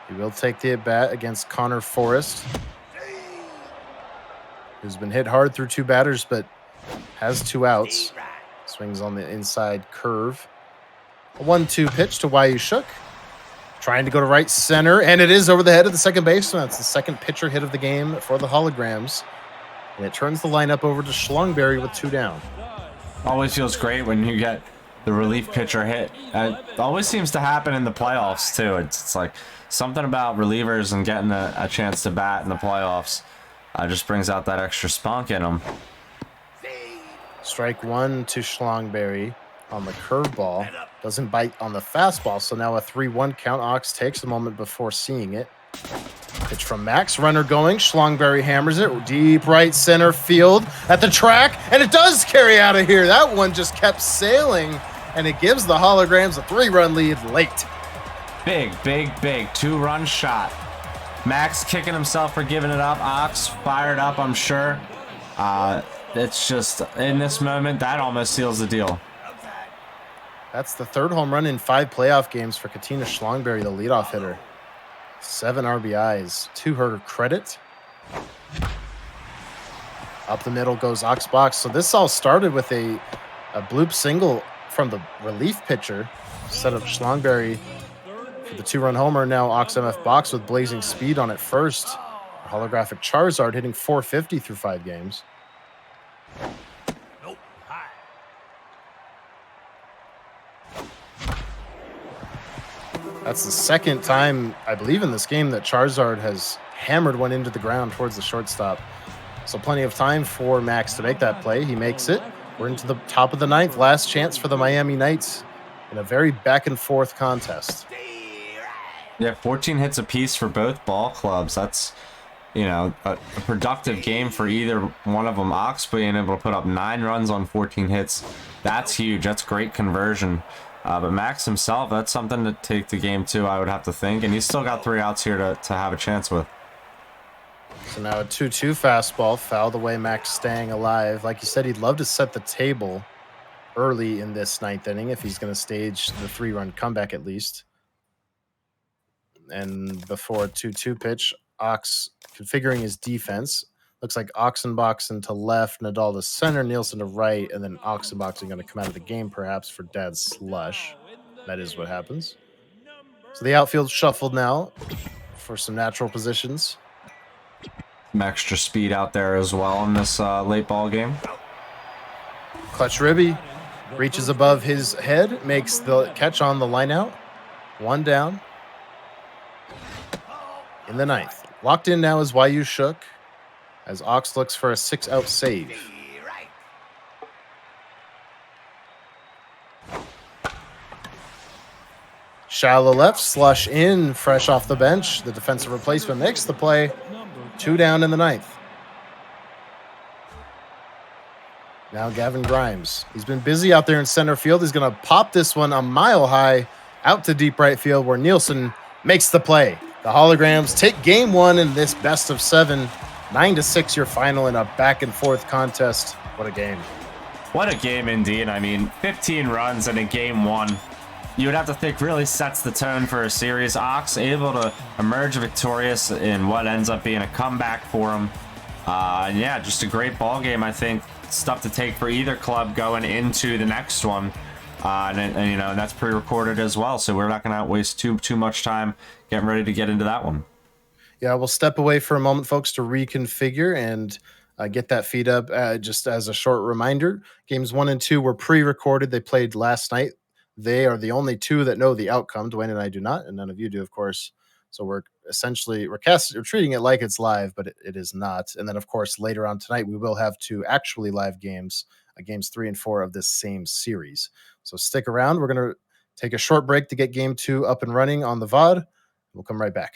He will take the at-bat against Connor Forrest, who's been hit hard through 2 batters, but has 2 outs. Swings on the inside curve. A 1-2 pitch to YU Shook. Trying to go to right center, and it is over the head of the second baseman. That's the second pitcher hit of the game for the Holograms. And it turns the lineup over to Schlongberry with 2 down. Always feels great when you get the relief pitcher hit. It always seems to happen in the playoffs, too. It's like something about relievers and getting a chance to bat in the playoffs just brings out that extra spunk in them. Strike 1 to Schlongberry on the curveball. Doesn't bite on the fastball, so now a 3-1 count. Ox takes a moment before seeing it. Pitch from Max, runner going. Schlongberry hammers it deep right center field at the track, and it does carry out of here. That one just kept sailing, and it gives the Holograms a 3-run lead late. Big 2-run shot. Max kicking himself for giving it up. Ox fired up, I'm sure. It's just, in this moment, that almost seals the deal. That's the 3rd home run in 5 playoff games for Katina Schlongberry, the leadoff hitter. 7 RBIs to her credit. Up the middle goes Ox box. So this all started with a bloop single from the relief pitcher. Set up Schlongberry for the 2-run homer. Now Ox MF box with blazing speed on it first. Holographic Charizard hitting 450 through 5 games. That's the second time, I believe, in this game that Charizard has hammered one into the ground towards the shortstop. So plenty of time for Max to make that play. He makes it. We're into the top of the 9th. Last chance for the Miami Knights in a very back-and-forth contest. Yeah, 14 hits apiece for both ball clubs. That's, a productive game for either one of them. Ox being able to put up 9 runs on 14 hits. That's huge. That's great conversion. But Max himself, that's something to take the game to, I would have to think. And he's still got 3 outs here to have a chance with. So now a 2-2 fastball, fouled away. Max staying alive. Like you said, he'd love to set the table early in this 9th inning if he's going to stage the 3-run comeback at least. And before a 2-2 pitch, Ox configuring his defense. Looks like Oxenboxen to left, Nadal to center, Nielsen to right, and then Oxenboxen going to come out of the game perhaps for Dad's slush. That is what happens. So the outfield shuffled now for some natural positions. some extra speed out there as well in this late ball game. Clutch Ribby reaches above his head, makes the catch on the line out. 1 down. In the 9th. Locked in now is YU Shook as Ox looks for a 6-out save. Be right. Shallow left, slush in, fresh off the bench. The defensive replacement makes the play. 2 down in the 9th. Now Gavin Grimes. He's been busy out there in center field. He's going to pop this one a mile high out to deep right field where Nielsen makes the play. The Holograms take game 1 in this best of 7. 9-6 your final in a back and forth contest. What a game. What a game indeed. I mean, 15 runs in a game 1. You would have to think really sets the tone for a series. Ox able to emerge victorious in what ends up being a comeback for him. And yeah, just a great ball game. I think stuff to take for either club going into the next one. And you know, that's pre-recorded as well, so we're not going to waste too much time getting ready to get into that one. Yeah, we'll step away for a moment, folks, to reconfigure and get that feed up. Just as a short reminder, games 1 and 2 were pre-recorded. They played last night. They are the only 2 that know the outcome. Dwayne and I do not, and none of you do, of course. So we're treating it like it's live, but it is not. And then, of course, later on tonight, we will have 2 actually live games, games 3 and 4 of this same series. So stick around. We're going to take a short break to get game 2 up and running on the VOD. We'll come right back.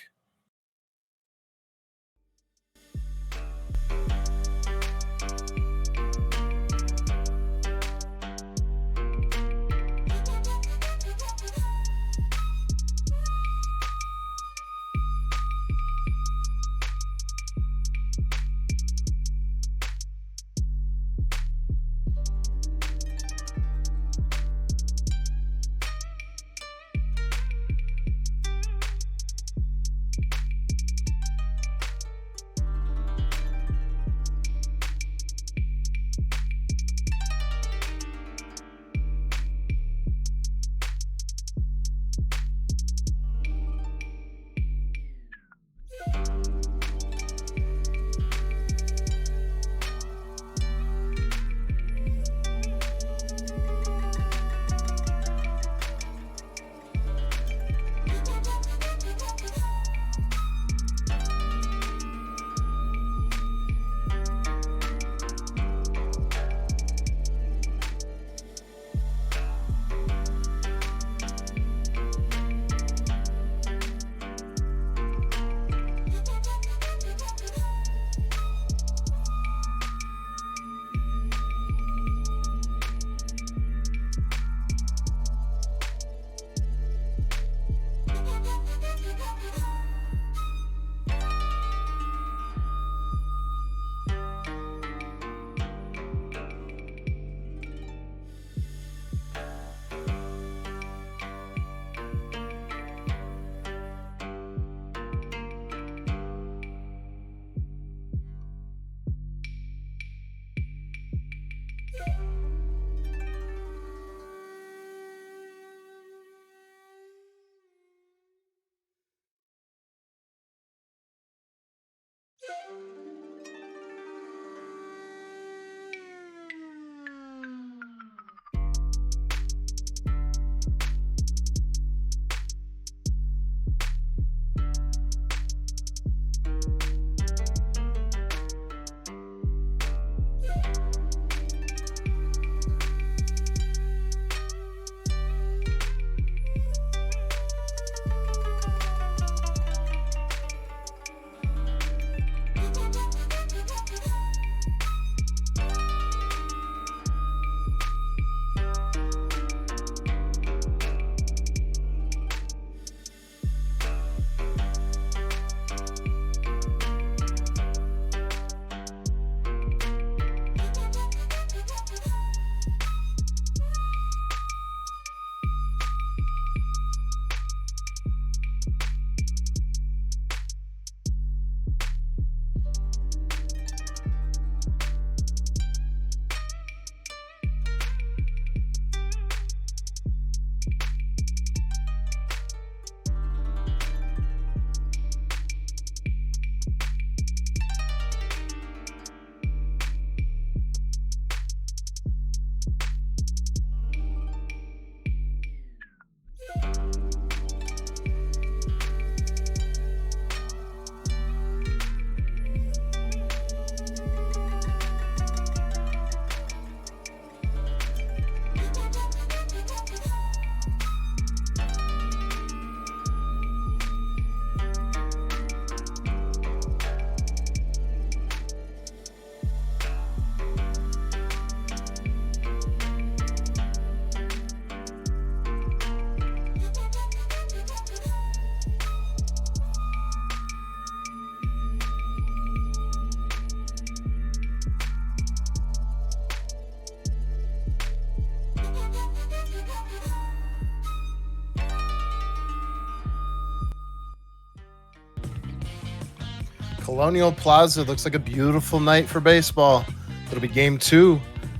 Colonial Plaza looks like a beautiful night for baseball. It'll be game 2,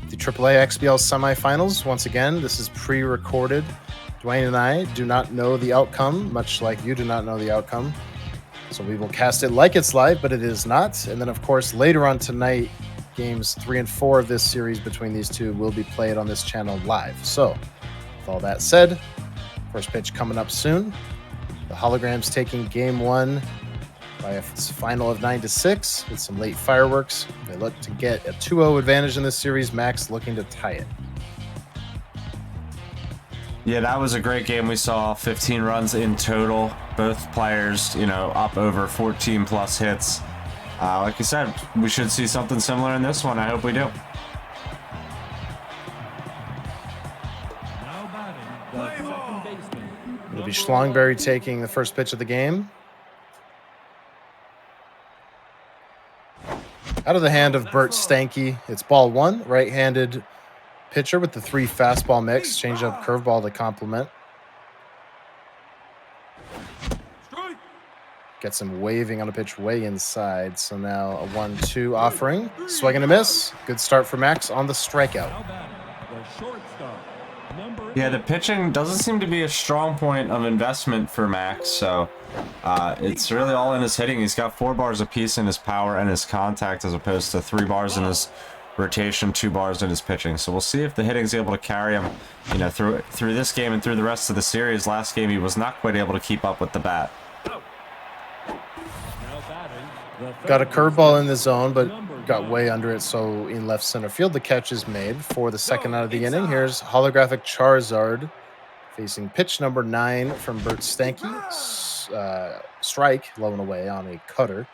the AAA XBL semifinals. Once again, this is pre-recorded. Dwayne and I do not know the outcome, much like you do not know the outcome. So we will cast it like it's live, but it is not. And then, of course, later on tonight, games 3 and 4 of this series between these two will be played on this channel live. So, with all that said, first pitch coming up soon. The Holograms taking game 1 by a final of 9-6 with some late fireworks. They look to get a 2-0 advantage in this series. Max looking to tie it. Yeah, that was a great game. We saw 15 runs in total. Both players, up over 14 plus hits. Like you said, we should see something similar in this one. I hope we do. Now batting, the second baseman. It'll be Schlongberry taking the first pitch of the game. Out of the hand of Bert Stanky, it's ball 1, right-handed pitcher with the 3 fastball mix, changeup, curveball to complement. Gets him waving on a pitch way inside. So now a 1-2 offering. Swing and a miss. Good start for Max on the strikeout. Now batting, the shortstop, number Yeah, the pitching doesn't seem to be a strong point of investment for Max, so it's really all in his hitting. He's got 4 bars apiece in his power and his contact, as opposed to 3 bars in his rotation, 2 bars in his pitching. So we'll see if the hitting's able to carry him, through this game and through the rest of the series. Last game he was not quite able to keep up with the bat. Got a curveball in the zone, but got way under it. So in left center field, the catch is made for the second out of the inning. Here's holographic Charizard facing pitch number 9 from Bert Stanky. Strike, low and away on a cutter.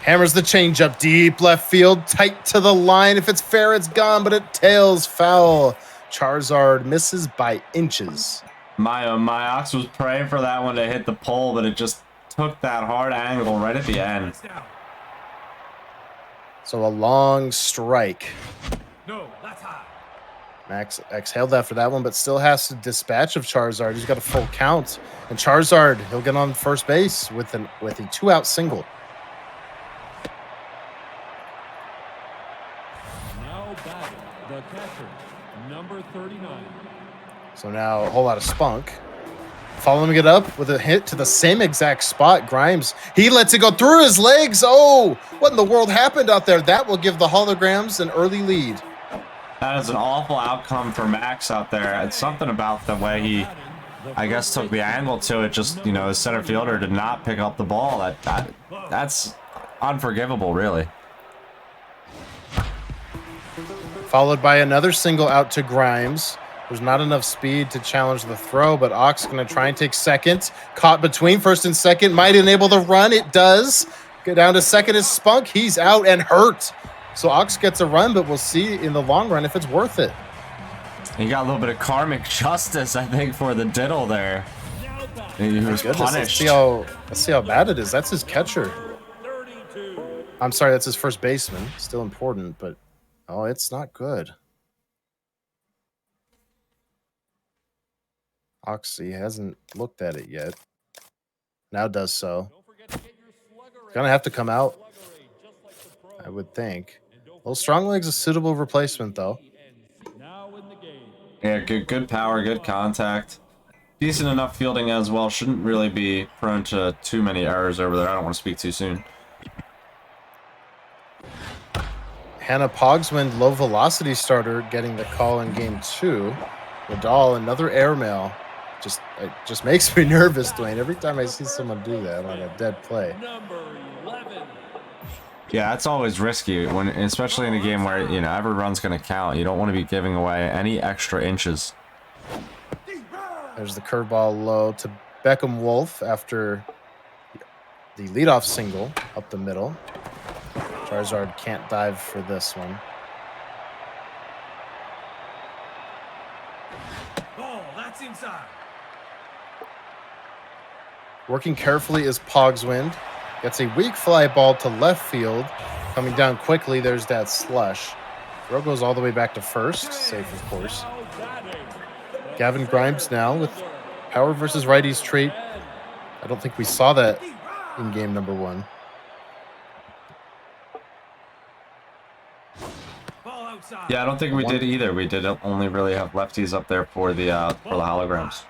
Hammers the changeup deep left field, tight to the line. If it's fair, it's gone, but it tails foul. Charizard misses by inches. My Ox was praying for that one to hit the pole, but it just took that hard angle right at the end. So a long strike. No, that's high. Max exhaled after that one, but still has to dispatch of Charizard. He's got a full count. And Charizard, he'll get on first base with a 2-out single. now batting, the catcher, number 39. So now a whole lot of spunk. Following it up with a hit to the same exact spot. Grimes, he lets it go through his legs. Oh, what in the world happened out there? That will give the Holograms an early lead. That is an awful outcome for Max out there. It's something about the way he, I guess, took the angle to it. Just, his center fielder did not pick up the ball. That's unforgivable, really. Followed by another single out to Grimes. There's not enough speed to challenge the throw, but Ox going to try and take second. Caught between first and second. Might enable the run. It does. Go down to second is Spunk. He's out and hurt. So Ox gets a run, but we'll see in the long run if it's worth it. He got a little bit of karmic justice, I think, for the diddle there. He was Goodness, punished. Let's see how bad it is. That's his catcher. I'm sorry, that's his first baseman. Still important, but it's not good. Oxy hasn't looked at it yet. Now does so. Gonna have to come out, I would think. Well, Strong Leg's a suitable replacement, though. Yeah, good power, good contact. Decent enough fielding as well. Shouldn't really be prone to too many errors over there. I don't want to speak too soon. Hannah Pogswind, low velocity starter, getting the call in game 2. Nadal, another airmail. It just makes me nervous, Dwayne. Every time I see someone do that on a dead play. Yeah, that's always risky, especially in a game where every run's going to count. You don't want to be giving away any extra inches. There's the curveball low to Beckham Wolf after the leadoff single up the middle. Charizard can't dive for this one. Ball, that's inside. Working carefully is Pogswind. Gets a weak fly ball to left field. Coming down quickly, there's that slush. Throw goes all the way back to first. Safe, of course. Gavin Grimes now with power versus righties trait. I don't think we saw that in game number 1. outside. Yeah, I don't think we did either. We did only really have lefties up there for the holograms.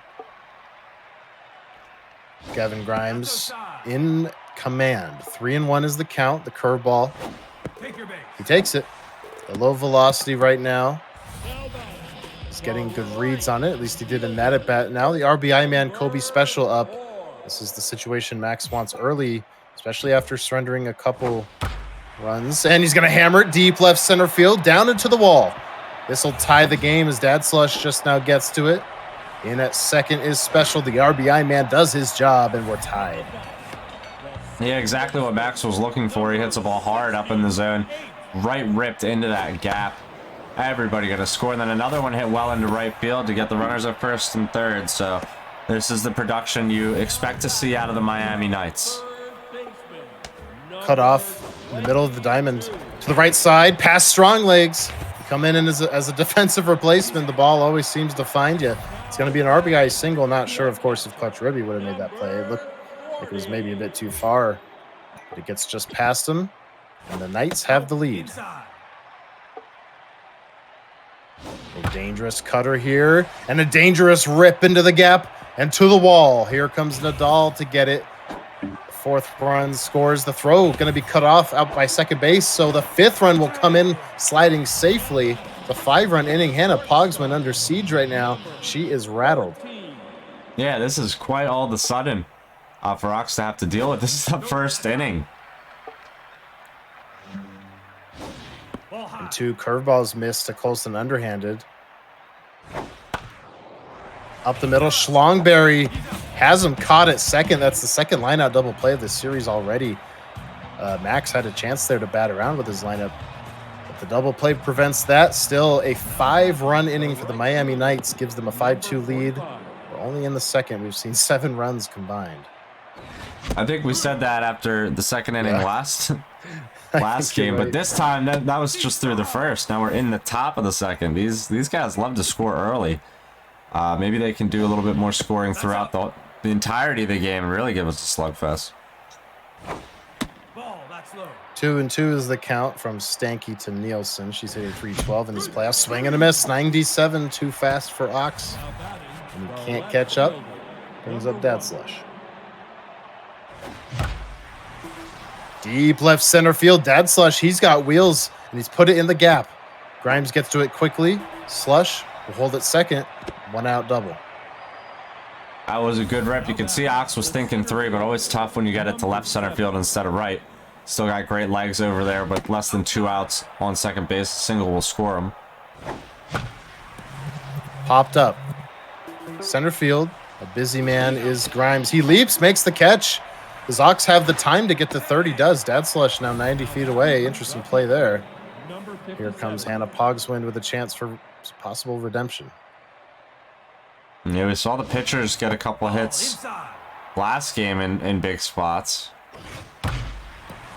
Gavin Grimes in command. 3-1 is the count. The curveball. Take your base. He takes it. The low velocity right now. He's getting good reads on it. At least he did in that at bat. Now the RBI man, Kobe Special up. This is the situation Max wants early, especially after surrendering a couple runs. And he's going to hammer it deep left center field, down into the wall. This will tie the game as Dad Slush just now gets to it. In at second is Special. The RBI man does his job, and we're tied. Yeah, exactly what Max was looking for. He hits the ball hard up in the zone, right ripped into that gap. Everybody going to score. And then another one hit well into right field to get the runners at first and third. So this is the production you expect to see out of the Miami Knights. Cut off in the middle of the diamond to the right side, past strong legs. Come in and as a defensive replacement, the ball always seems to find you. It's going to be an RBI single. Not sure, of course, if Clutch Ribby would have made that play. It looked like it was maybe a bit too far, but it gets just past him, and the Knights have the lead. Inside. A dangerous cutter here, and a dangerous rip into the gap and to the wall. Here comes Nadal to get it. Fourth run scores. The throw going to be cut off out by second base, so the fifth run will come in sliding safely. The 5-run inning. Hannah Pogsman under siege right now. She is rattled. Yeah, this is quite all of a sudden for Ox to have to deal with. This is the first inning. Ball high. And 2 curveballs missed to Colson underhanded. Up the middle, Schlongberry has him caught at second. That's the second lineout double play of the series already. Max had a chance there to bat around with his lineup, but the double play prevents that. Still a 5-run inning for the Miami Knights, gives them a 5-2 lead. We're only in the second. We've seen 7 runs combined. I think we said that after the second inning last game, but this time that was just through the first. Now we're in the top of the second. These guys love to score early. Maybe they can do a little bit more scoring throughout the entirety of the game and really give us a slugfest. Ball, that's low. 2-2 is the count from Stanky to Nielsen. She's hitting 312 in this playoff. Swing and a miss. 97, too fast for Ox. And he can't catch up. Brings up Dad Slush. Deep left center field. Dad Slush, he's got wheels, and he's put it in the gap. Grimes gets to it quickly. Slush will hold it second. 1-out double. That was a good rep. You can see Ox was thinking 3, but always tough when you get it to left center field instead of right. Still got great legs over there, but less than 2 outs on second base. A single will score him. Popped up. Center field. A busy man is Grimes. He leaps, makes the catch. Does Ox have the time to get to third? He does. Dad Slush now 90 feet away. Interesting play there. Here comes Hannah Pogswind with a chance for possible redemption. Yeah, we saw the pitchers get a couple of hits Inside. last game in big spots.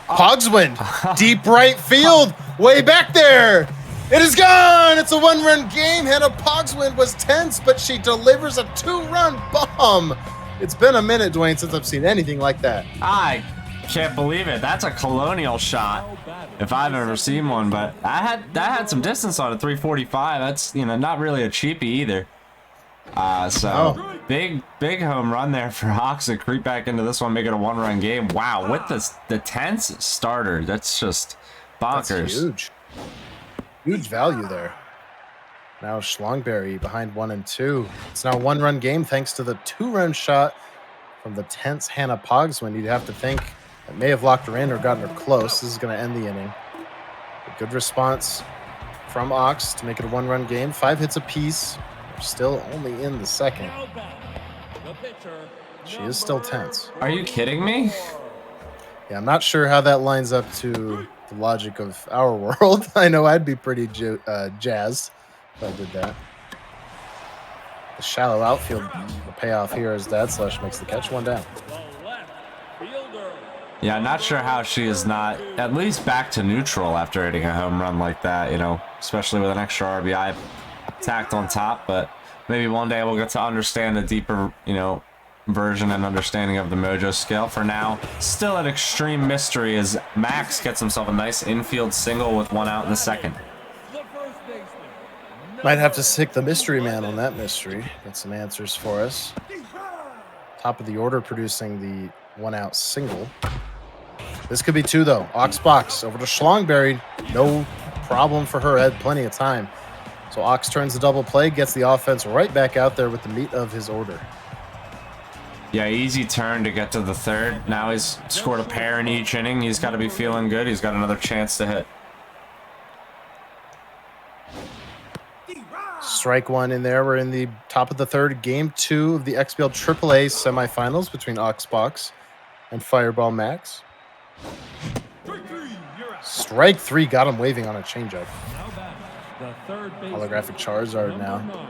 Pogswind, deep right field, way back there. It is gone. It's a 1-run game. Hannah Pogswind was tense, but she delivers a 2-run bomb. It's been a minute, Dwayne, since I've seen anything like that. I can't believe it. That's a colonial shot, if I've ever seen one. But that had some distance on it. 345. That's not really a cheapie either. Big home run there for Hawks to creep back into this one, make it a 1-run game. Wow, with the tense starter, that's just bonkers. That's huge value there. Now Schlongberry behind 1 and 2. It's now a 1-run game thanks to the 2-run shot from the tense Hannah Pogswind. You'd have to think it may have locked her in or gotten her close. This is going to end the inning. A good response from Ox to make it a 1-run game. 5 hits apiece. We're still only in the second. She is still tense. Are you kidding me? Yeah, I'm not sure how that lines up to the logic of our world. I know I'd be pretty jazzed if I did that. The shallow outfield will pay off here as Dad Slush makes the catch. 1 down. Yeah, I'm not sure how she is not at least back to neutral after hitting a home run like that, especially with an extra RBI tacked on top. But maybe one day we'll get to understand a deeper, version and understanding of the Mojo scale. For now, still an extreme mystery as Max gets himself a nice infield single with 1 out in the second. Might have to stick the mystery man on that mystery. Get some answers for us. Top of the order producing the 1-out single. This could be 2, though. Ox box over to Schlongberry. No problem for her. Had plenty of time. So Ox turns the double play, gets the offense right back out there with the meat of his order. Yeah, easy turn to get to the 3rd. Now he's scored a pair in each inning. He's got to be feeling good. He's got another chance to hit. Strike 1 in there. We're in the top of the 3rd, game 2 of the XBL AAA semifinals between Oxbox and Fireball Max. Strike 3 got him waving on a changeup. Holographic Charizard now.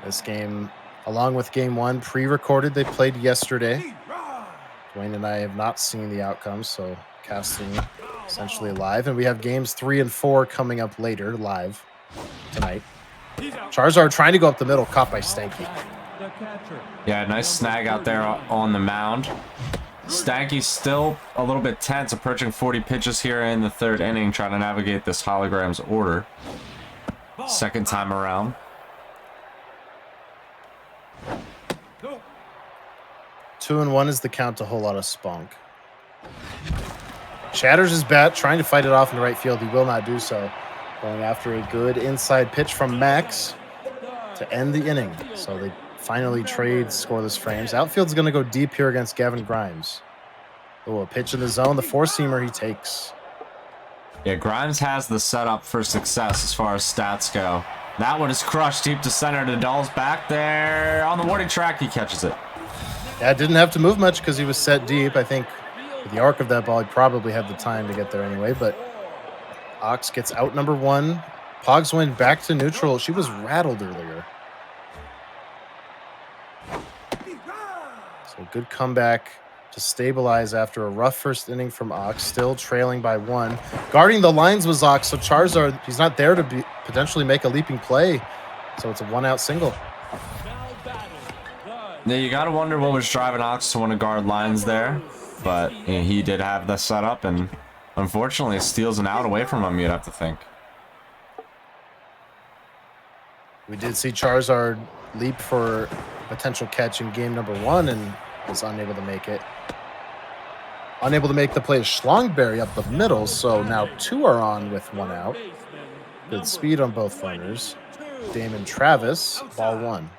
This game, along with game 1, pre-recorded. They played yesterday. Dwayne and I have not seen the outcomes, so casting essentially live. And we have games 3 and 4 coming up later, live tonight. Charizard trying to go up the middle, caught by Stanky. Yeah, nice snag out there on the mound. Stanky's still a little bit tense, approaching 40 pitches here in the 3rd inning, trying to navigate this hologram's order. Second time around. Two and 1 is the count to a whole lot of spunk. Shatters his bat, trying to fight it off in the right field. He will not do so. Going after a good inside pitch from Max to end the inning. So they finally trade scoreless frames. Outfield's going to go deep here against Gavin Grimes. Oh, a pitch in the zone. The 4-seamer he takes. Yeah, Grimes has the setup for success as far as stats go. That one is crushed deep to center. Nadal's back there on the warning track. He catches it. Yeah, didn't have to move much because he was set deep. I think with the arc of that ball, he probably had the time to get there anyway. But Ox gets out number 1. Pogs went back to neutral. She was rattled earlier. So good comeback to stabilize after a rough first inning from Ox. Still trailing by 1. Guarding the lines was Ox. So Charizard, he's not there to potentially make a leaping play. So it's a 1-out single. Yeah, you got to wonder what was driving Ox to want to guard lines there. But he did have the setup, and unfortunately, steals an out away from him, you'd have to think. We did see Charizard leap for potential catch in game number 1 and was unable to make it. Unable to make the play of Schlongberry up the middle, so now 2 are on with 1 out. Good speed on both runners. Damon Travis, ball 1.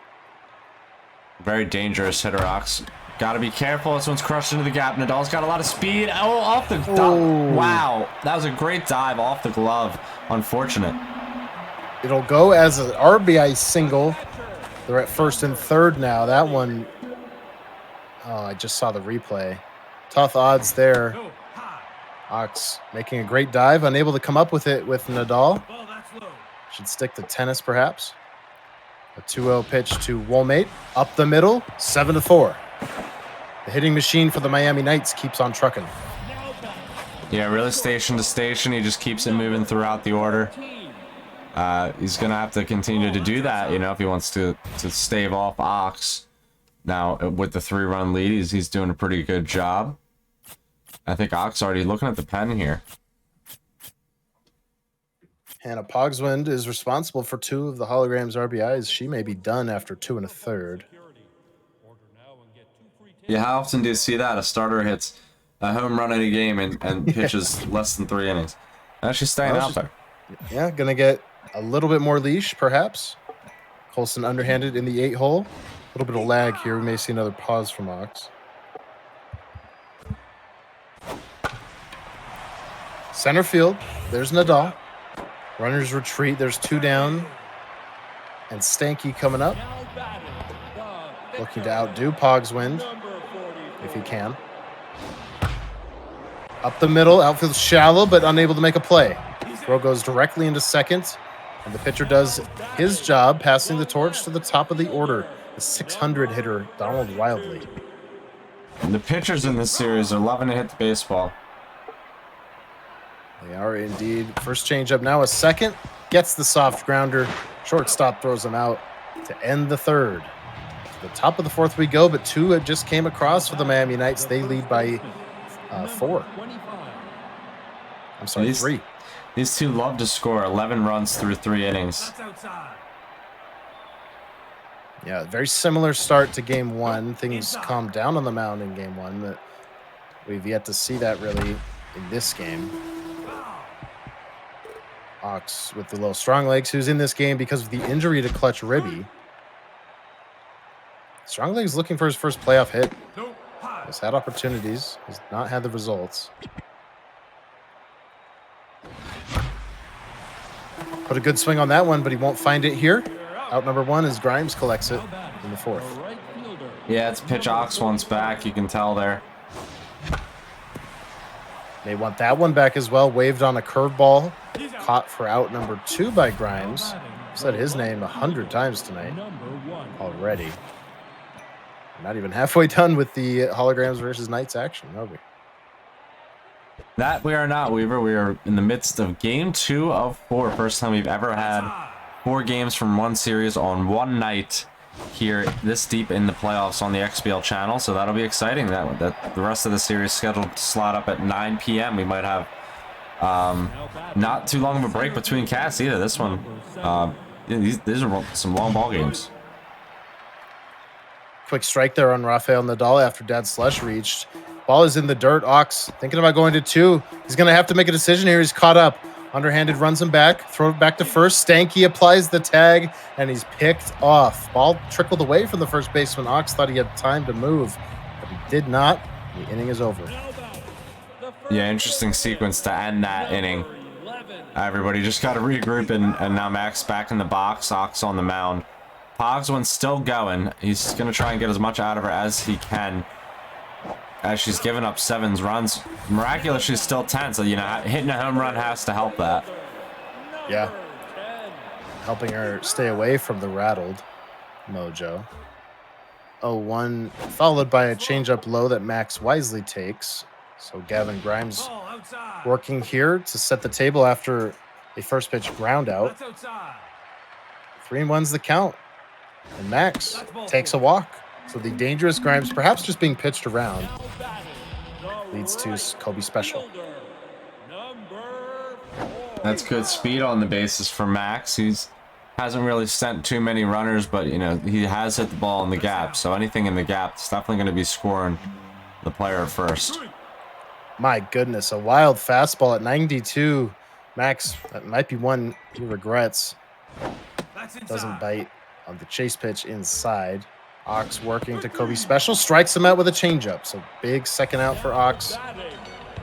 Very dangerous hitter, Ox. Got to be careful. This one's crushed into the gap. Nadal's got a lot of speed. Oh, off the... Wow. That was a great dive off the glove. Unfortunate. It'll go as an RBI single. They're at 1st and 3rd now. That one... Oh, I just saw the replay. Tough odds there. Ox making a great dive. Unable to come up with it with Nadal. Should stick to tennis, perhaps. A 2-0 pitch to Woolmate. Up the middle. 7-4. The hitting machine for the Miami Knights keeps on trucking. Yeah, really station to station. He just keeps it moving throughout the order. He's going to have to continue to do that, you know, if he wants to stave off Ox. Now, with the 3-run lead, he's doing a pretty good job. I think Ox already looking at the pen here. Hannah Pogswind is responsible for 2 of the holograms RBIs. She may be done after 2 1/3. Yeah, how often do you see that? A starter hits a home run in a game and pitches less than 3 innings. Now she's staying out there. Yeah, gonna get a little bit more leash, perhaps. Colson underhanded in the 8-hole. A little bit of lag here. We may see another pause from Ox. Center field. There's Nadal. Runners retreat. There's 2 down. And Stanky coming up. Looking to outdo Pogswind, if he can. Up the middle. Outfield shallow, but unable to make a play. Throw goes directly into 2nd. And the pitcher does his job, passing the torch to the top of the order. The 600 hitter, Donald Wildley. And the pitchers in this series are loving to hit the baseball. They are indeed. First changeup now, a 2nd. Gets the soft grounder. Shortstop throws him out to end the 3rd. To the top of the 4th we go, but 2 had just came across for the Miami Knights. They lead by 4. I'm sorry, 3. These 2 love to score 11 runs through 3 innings. Yeah, very similar start to game one. Things calmed down on the mound in game one, but we've yet to see that really in this game. Ox with the little strong legs, who's in this game because of the injury to Clutch Ribby. Strong legs looking for his first playoff hit. Has had opportunities, has not had the results. Put a good swing on that one, but he won't find it here. Out number one as Grimes collects it in the fourth. Yeah, it's a pitch Ox wants back. You can tell there. They want that one back as well. Waved on a curveball. Caught for out number two by Grimes. Said his name 100 times tonight already. Not even halfway done with the Holograms versus Knights action, are we? That we are not, Weaver. We are in the midst of game 2 of 4. First time we've ever had 4 games from one series on one night here this deep in the playoffs on the XBL channel. So that'll be exciting. That the rest of the series scheduled to slot up at 9 p.m. We might have not too long of a break between casts either. This one, these are some long ball games. Quick strike there on Rafael Nadal after Dad Slush reached. Ball is in the dirt. Ox thinking about going to 2. He's going to have to make a decision here. He's caught up. Underhanded runs him back. Throw it back to first. Stanky applies the tag, and he's picked off. Ball trickled away from the first baseman. Ox thought he had time to move, but he did not. The inning is over. Yeah, interesting sequence to end that inning. Everybody just got to regroup, and now Max back in the box. Ox on the mound. Pogswin's still going. He's going to try and get as much out of her as he can. As she's given up 7 runs, miraculously she's still 10. So, you know, hitting a home run has to help that. Yeah. Helping her stay away from the rattled mojo. 0-1, followed by a changeup low that Max wisely takes. So Gavin Grimes working here to set the table after a first pitch ground out. 3-1's the count. And Max takes a walk. So the dangerous Grimes, perhaps just being pitched around, leads to Kobe special. That's good speed on the bases for Max. Hasn't really sent too many runners, but you know he has hit the ball in the gap. So anything in the gap is definitely going to be scoring the player at first. My goodness, a wild fastball at 92. Max, that might be one he regrets. Doesn't bite on the chase pitch inside. Ox working to Kobe special, strikes him out with a changeup. So big second out for Ox.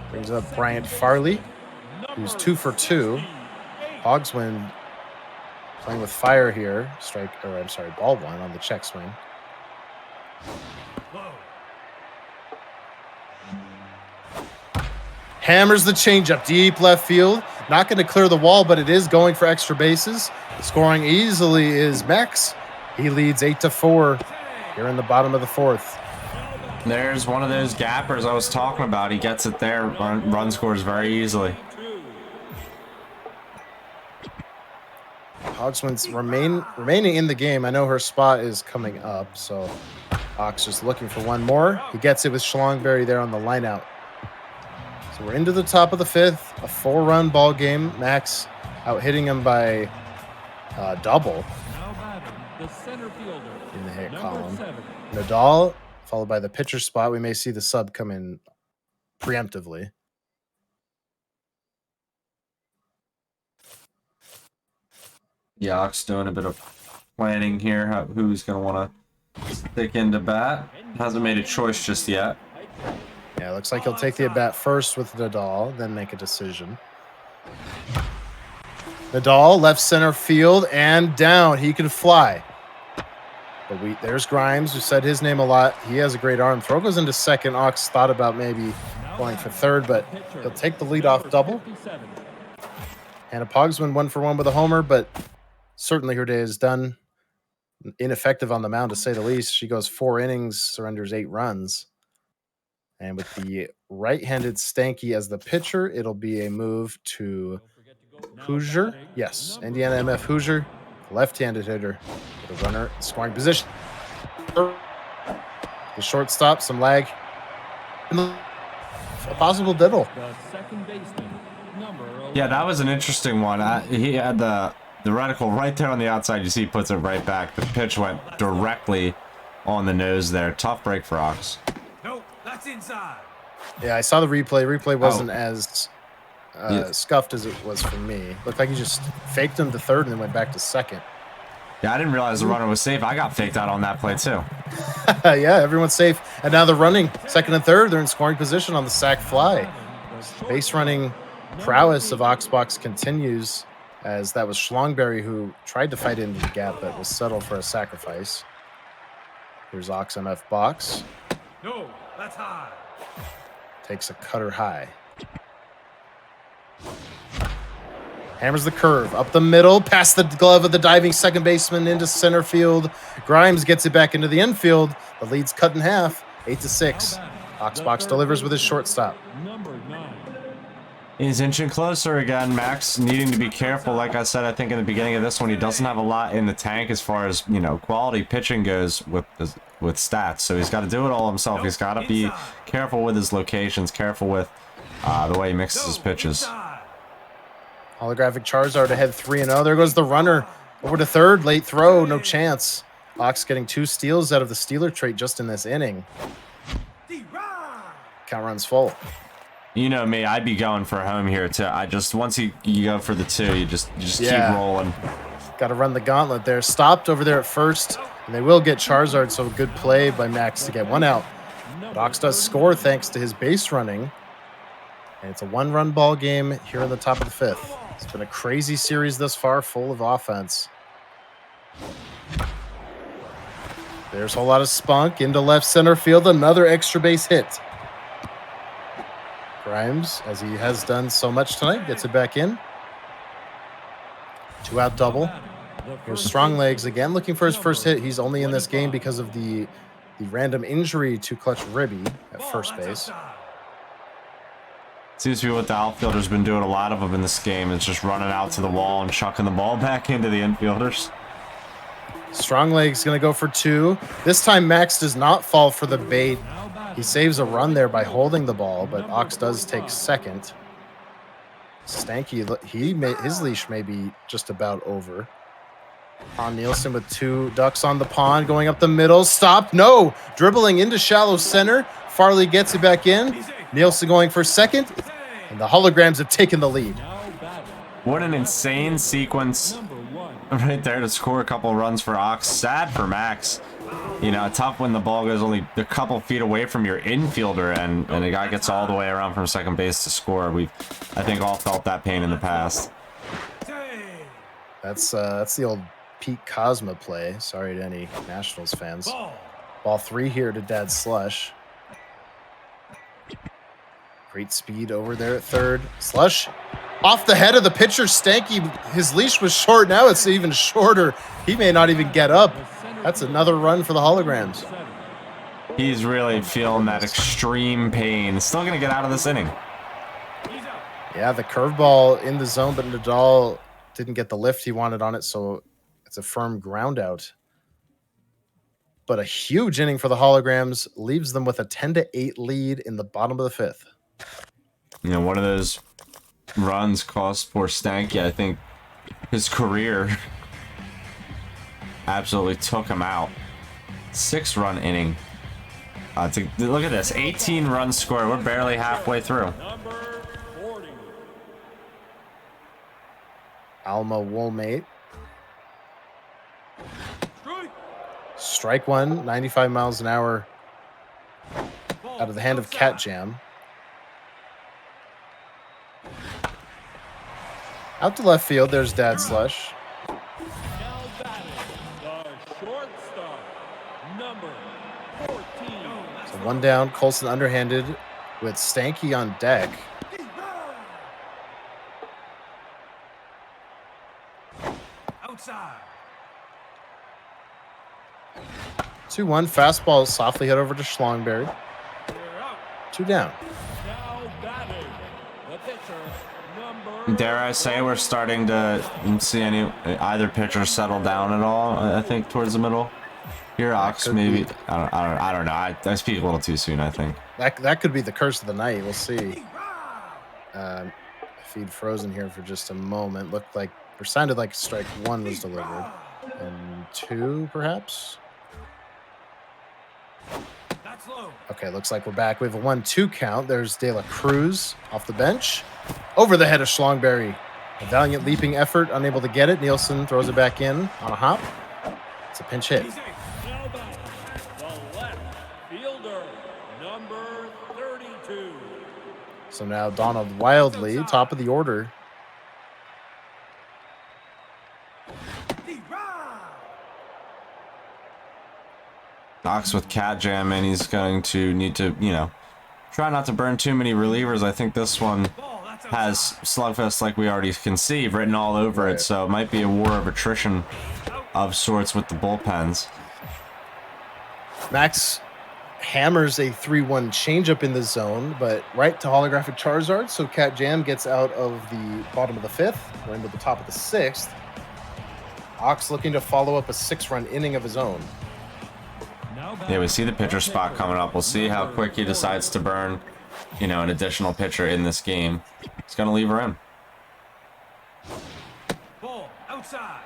Brings up Bryant Farley, who's 2 for 2. Pogswin playing with fire here. Ball one on the check swing. Hammers the changeup deep left field. Not going to clear the wall, but it is going for extra bases. Scoring easily is Max. He leads 8-4 here in the bottom of the 4th. There's one of those gappers I was talking about. He gets it there. Run scores very easily. Pogswin's remaining in the game. I know her spot is coming up, so Ox just looking for one more. He gets it with Schlongberry there on the line out. So we're into the top of the 5th, a 4-run ball game. Max out hitting him by double in the hit column. Nadal followed by the pitcher spot. We may see the sub come in preemptively. Yeah, Ox doing a bit of planning here. Who's going to want to stick into bat. Hasn't made a choice just yet. Yeah, looks like he'll take the at-bat first with Nadal, then make a decision. Nadal, left center field, and down. He can fly. But there's Grimes, who said his name a lot. He has a great arm. Throw goes into second. Ox thought about maybe going for third, but he'll take the leadoff double. Hannah Pogswin 1 for 1 with a homer, but certainly her day is done. Ineffective on the mound, to say the least. She goes 4 innings, surrenders 8 runs. And with the right-handed Stanky as the pitcher, it'll be a move to Hoosier. Yes, Indiana MF Hoosier, left-handed hitter with a runner in scoring position. The shortstop, some lag. A possible diddle. Yeah, that was an interesting one. He had the The reticle right there on the outside, you see he puts it right back. The pitch went directly on the nose there. Tough break for Ox. No, that's inside. Yeah, I saw the replay. Replay wasn't Oh. as Yeah. scuffed as it was for me. Looked like he just faked him to third and then went back to second. Yeah, I didn't realize the runner was safe. I got faked out on that play too. Yeah, everyone's safe. And now they're running second and third. They're in scoring position on the sack fly. Base running prowess of Oxbox continues, as that was Schlongberry who tried to fight into the gap but was settled for a sacrifice. Here's Ox MF Box. No, that's high. Takes a cutter high. Hammers the curve up the middle, past the glove of the diving second baseman into center field. Grimes gets it back into the infield. The lead's cut in half, 8-6. Oxbox delivers with his shortstop. Number 9. He's inching closer again. Max needing to be careful. Like I said, I think in the beginning of this one, he doesn't have a lot in the tank as far as, you know, quality pitching goes with stats. So he's got to do it all himself. He's got to be careful with his locations, careful with the way he mixes his pitches. Holographic Charizard ahead 3-0. There goes the runner over to third. Late throw, no chance. Ox getting 2 steals out of the Steeler trait just in this inning. Count runs full. You know me, I'd be going for a home here too. I just once you go for the 2, you just Yeah. keep rolling. Got to run the gauntlet there. Stopped over there at first, and they will get Charizard, so good play by Max to get 1 out. But Ox does score thanks to his base running. And it's a 1-run ball game here in the top of the 5th. It's been a crazy series thus far, full of offense. There's a whole lot of spunk into left center field. Another extra base hit. Grimes, as he has done so much tonight, gets it back in. 2-out double. Here's Strong Legs again looking for his first hit. He's only in this game because of the random injury to Clutch Ribby at first base. Seems to be what the outfielder's been doing a lot of them in this game. It's just running out to the wall and chucking the ball back into the infielders. Strong Legs going to go for 2. This time Max does not fall for the bait. He saves a run there by holding the ball, but Ox does take second. Stanky, his leash may be just about over. Ron Nielsen with 2 ducks on the pond, going up the middle. Stopped, no! Dribbling into shallow center. Farley gets it back in. Nielsen going for second, and the holograms have taken the lead. What an insane sequence right there to score a couple runs for Ox. Sad for Max. You know, tough when the ball goes only a couple feet away from your infielder and the guy gets all the way around from second base to score. We've, I think, all felt that pain in the past. That's the old Pete Cosma play. Sorry to any Nationals fans. Ball 3 here to Dad Slush. Great speed over there at third. Slush off the head of the pitcher. Stanky, his leash was short. Now it's even shorter. He may not even get up. That's another run for the holograms. He's really feeling that extreme pain. Still going to get out of this inning. Yeah, the curveball in the zone, but Nadal didn't get the lift he wanted on it, so it's a firm ground out. But a huge inning for the holograms leaves them with a 10-8 lead in the bottom of the 5th. You know, one of those runs cost poor Stanky, I think, his career. Absolutely took him out. 6-run inning. Look at this, 18 runs scored. We're barely halfway through. Number 40. Alma Woolmate. Strike 1, 95 miles an hour out of the hand of Cat Jam. Out to left field, there's Dad Slush. Now batting, the shortstop, number 14. So 1 down, Colson underhanded with Stanky on deck. Outside. 2-1, fastball softly hit over to Schlongberry. 2 down. Now batting, the pitcher, number Dare I say we're starting to see either pitcher settle down at all? I think towards the middle. Here, Ox maybe. I don't know. I speak a little too soon. I think. That could be the curse of the night. We'll see. Feed frozen here for just a moment. Looked like Or sounded like strike one was delivered. And two, perhaps? That's low. Okay, looks like we're back. We have a 1-2 count. There's De La Cruz off the bench. Over the head of Schlongberry. A valiant leaping effort, unable to get it. Nielsen throws it back in on a hop. It's a pinch hit. Easy. Now back. The left fielder, number 32. So now Donald Wildly, top of the order. Ox with cat jam, and he's going to need to, you know, try not to burn too many relievers. I think this one has Slugfest, like we already can see, written all over it, so it might be a war of attrition of sorts with the bullpens. Max hammers a 3-1 changeup in the zone, but right to holographic Charizard, so Cat Jam gets out of the bottom of the 5th. We're into the top of the 6th. Ox looking to follow up a 6-run inning of his own. Yeah, we see the pitcher spot coming up. We'll see how quick he decides to burn, you know, an additional pitcher in this game. He's going to leave her in. Ball outside.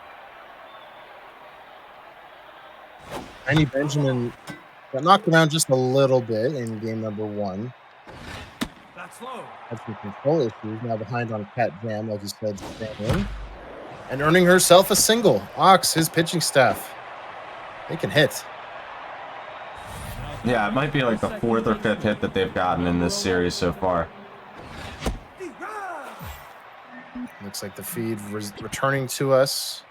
Tiny Benjamin got knocked around just a little bit in game number 1. That's low. Had some control issues. Now behind on Cat Jam, like you said, staying in. And earning herself a single. Ox, his pitching staff, they can hit. Yeah, it might be like the 4th or 5th hit that they've gotten in this series so far. Looks like the feed returning to us.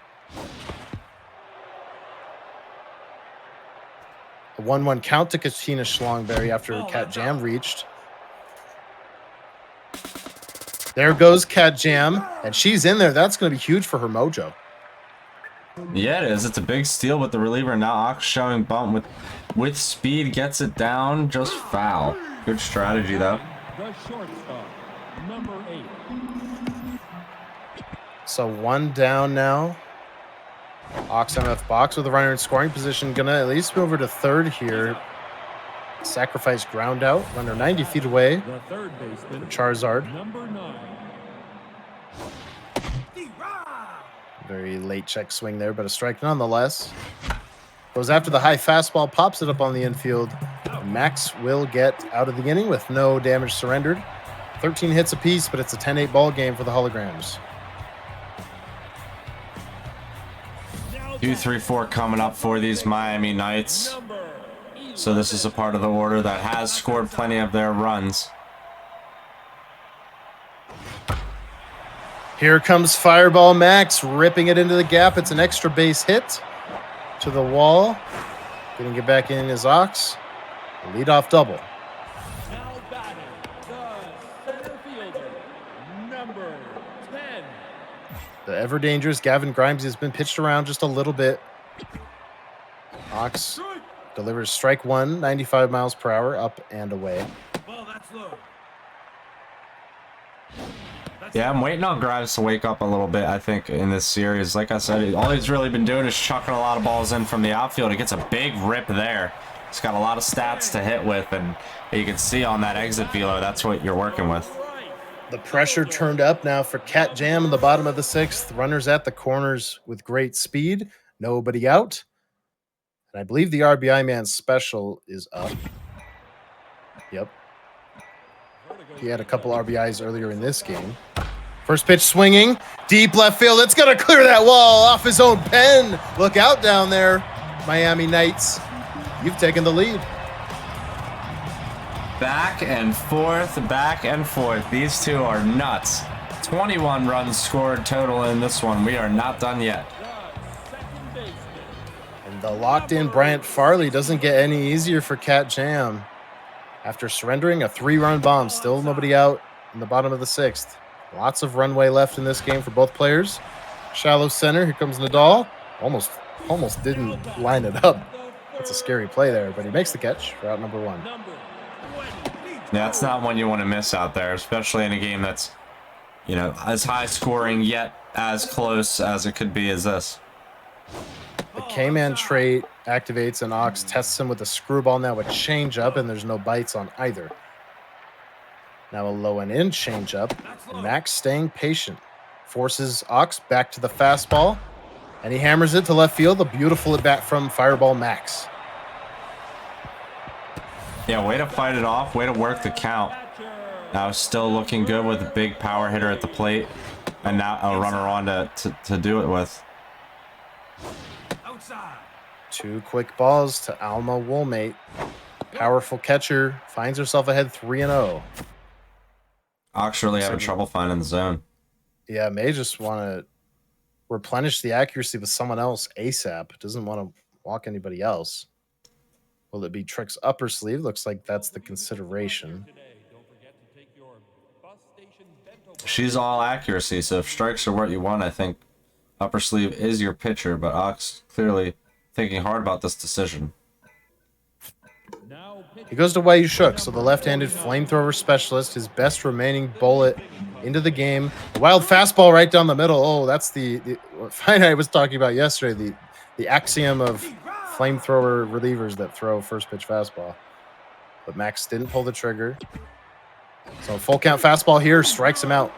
A 1-1 count to Katina Schlongberry after Cat Jam reached. There goes Cat Jam, and she's in there. That's going to be huge for her mojo. Yeah, it is. It's a big steal with the reliever. Now Ox showing bump with speed, gets it down, just foul. Good strategy, though. The shortstop, number 8. So 1 down now. Ox MF box with a runner in scoring position. Gonna at least move over to 3rd here. Sacrifice ground out. Runner 90 feet away. The third baseman, Charizard. number 9. Very late check swing there, but a strike nonetheless. Goes after the high fastball, pops it up on the infield. Max will get out of the inning with no damage surrendered. 13 hits apiece, but it's a 10-8 ball game for the holograms. 2, 3, 4 coming up for these Miami Knights. So this is a part of the order that has scored plenty of their runs. Here comes Fireball Max, ripping it into the gap. It's an extra base hit to the wall. Getting it back in is Ox. A leadoff double. Now batting, the center fielder, number 10. The ever dangerous Gavin Grimes has been pitched around just a little bit. Ox delivers strike 1, 95 miles per hour, up and away. Ball that's low. Yeah, I'm waiting on Grimes to wake up a little bit, I think, in this series. Like I said, all he's really been doing is chucking a lot of balls in from the outfield. He gets a big rip there. He's got a lot of stats to hit with, and you can see on that exit velo, that's what you're working with. The pressure turned up now for Cat Jam in the bottom of the 6th. Runners at the corners with great speed. Nobody out. And I believe the RBI man special is up. Yep. He had a couple RBIs earlier in this game. First pitch swinging. Deep left field. It's going to clear that wall off his own pen. Look out down there, Miami Knights. You've taken the lead. Back and forth, back and forth. These two are nuts. 21 runs scored total in this one. We are not done yet. And the locked-in Bryant Farley doesn't get any easier for Cat Jam. After surrendering a 3-run bomb, still nobody out in the bottom of the 6th. Lots of runway left in this game for both players. Shallow center, here comes Nadal. Almost didn't line it up. That's a scary play there, but he makes the catch for out number 1. Yeah, that's not one you want to miss out there, especially in a game that's, you know, as high scoring yet as close as it could be as this. The K-Man trait activates and Ox tests him with a screwball, now a changeup, and there's no bites on either. Now a low and in changeup, and Max staying patient. Forces Ox back to the fastball. And he hammers it to left field. A beautiful at bat from Fireball Max. Yeah, way to fight it off. Way to work the count. Now still looking good with a big power hitter at the plate. And now a runner on to do it with. Outside. 2 quick balls to Alma Woolmate. Powerful catcher. Finds herself ahead 3-0. Ox really having trouble finding the zone. Yeah, may just want to replenish the accuracy with someone else ASAP. Doesn't want to walk anybody else. Will it be Trick's upper sleeve? Looks like that's the consideration. She's all accuracy, so if strikes are what you want, I think upper sleeve is your pitcher, but Ox clearly thinking hard about this decision. He goes to Wei Shook, so the left-handed flamethrower specialist, his best remaining bullet into the game. A wild fastball right down the middle. Oh, that's the what Finite was talking about yesterday, the axiom of flamethrower relievers that throw first pitch fastball. But Max didn't pull the trigger. So full count fastball here strikes him out.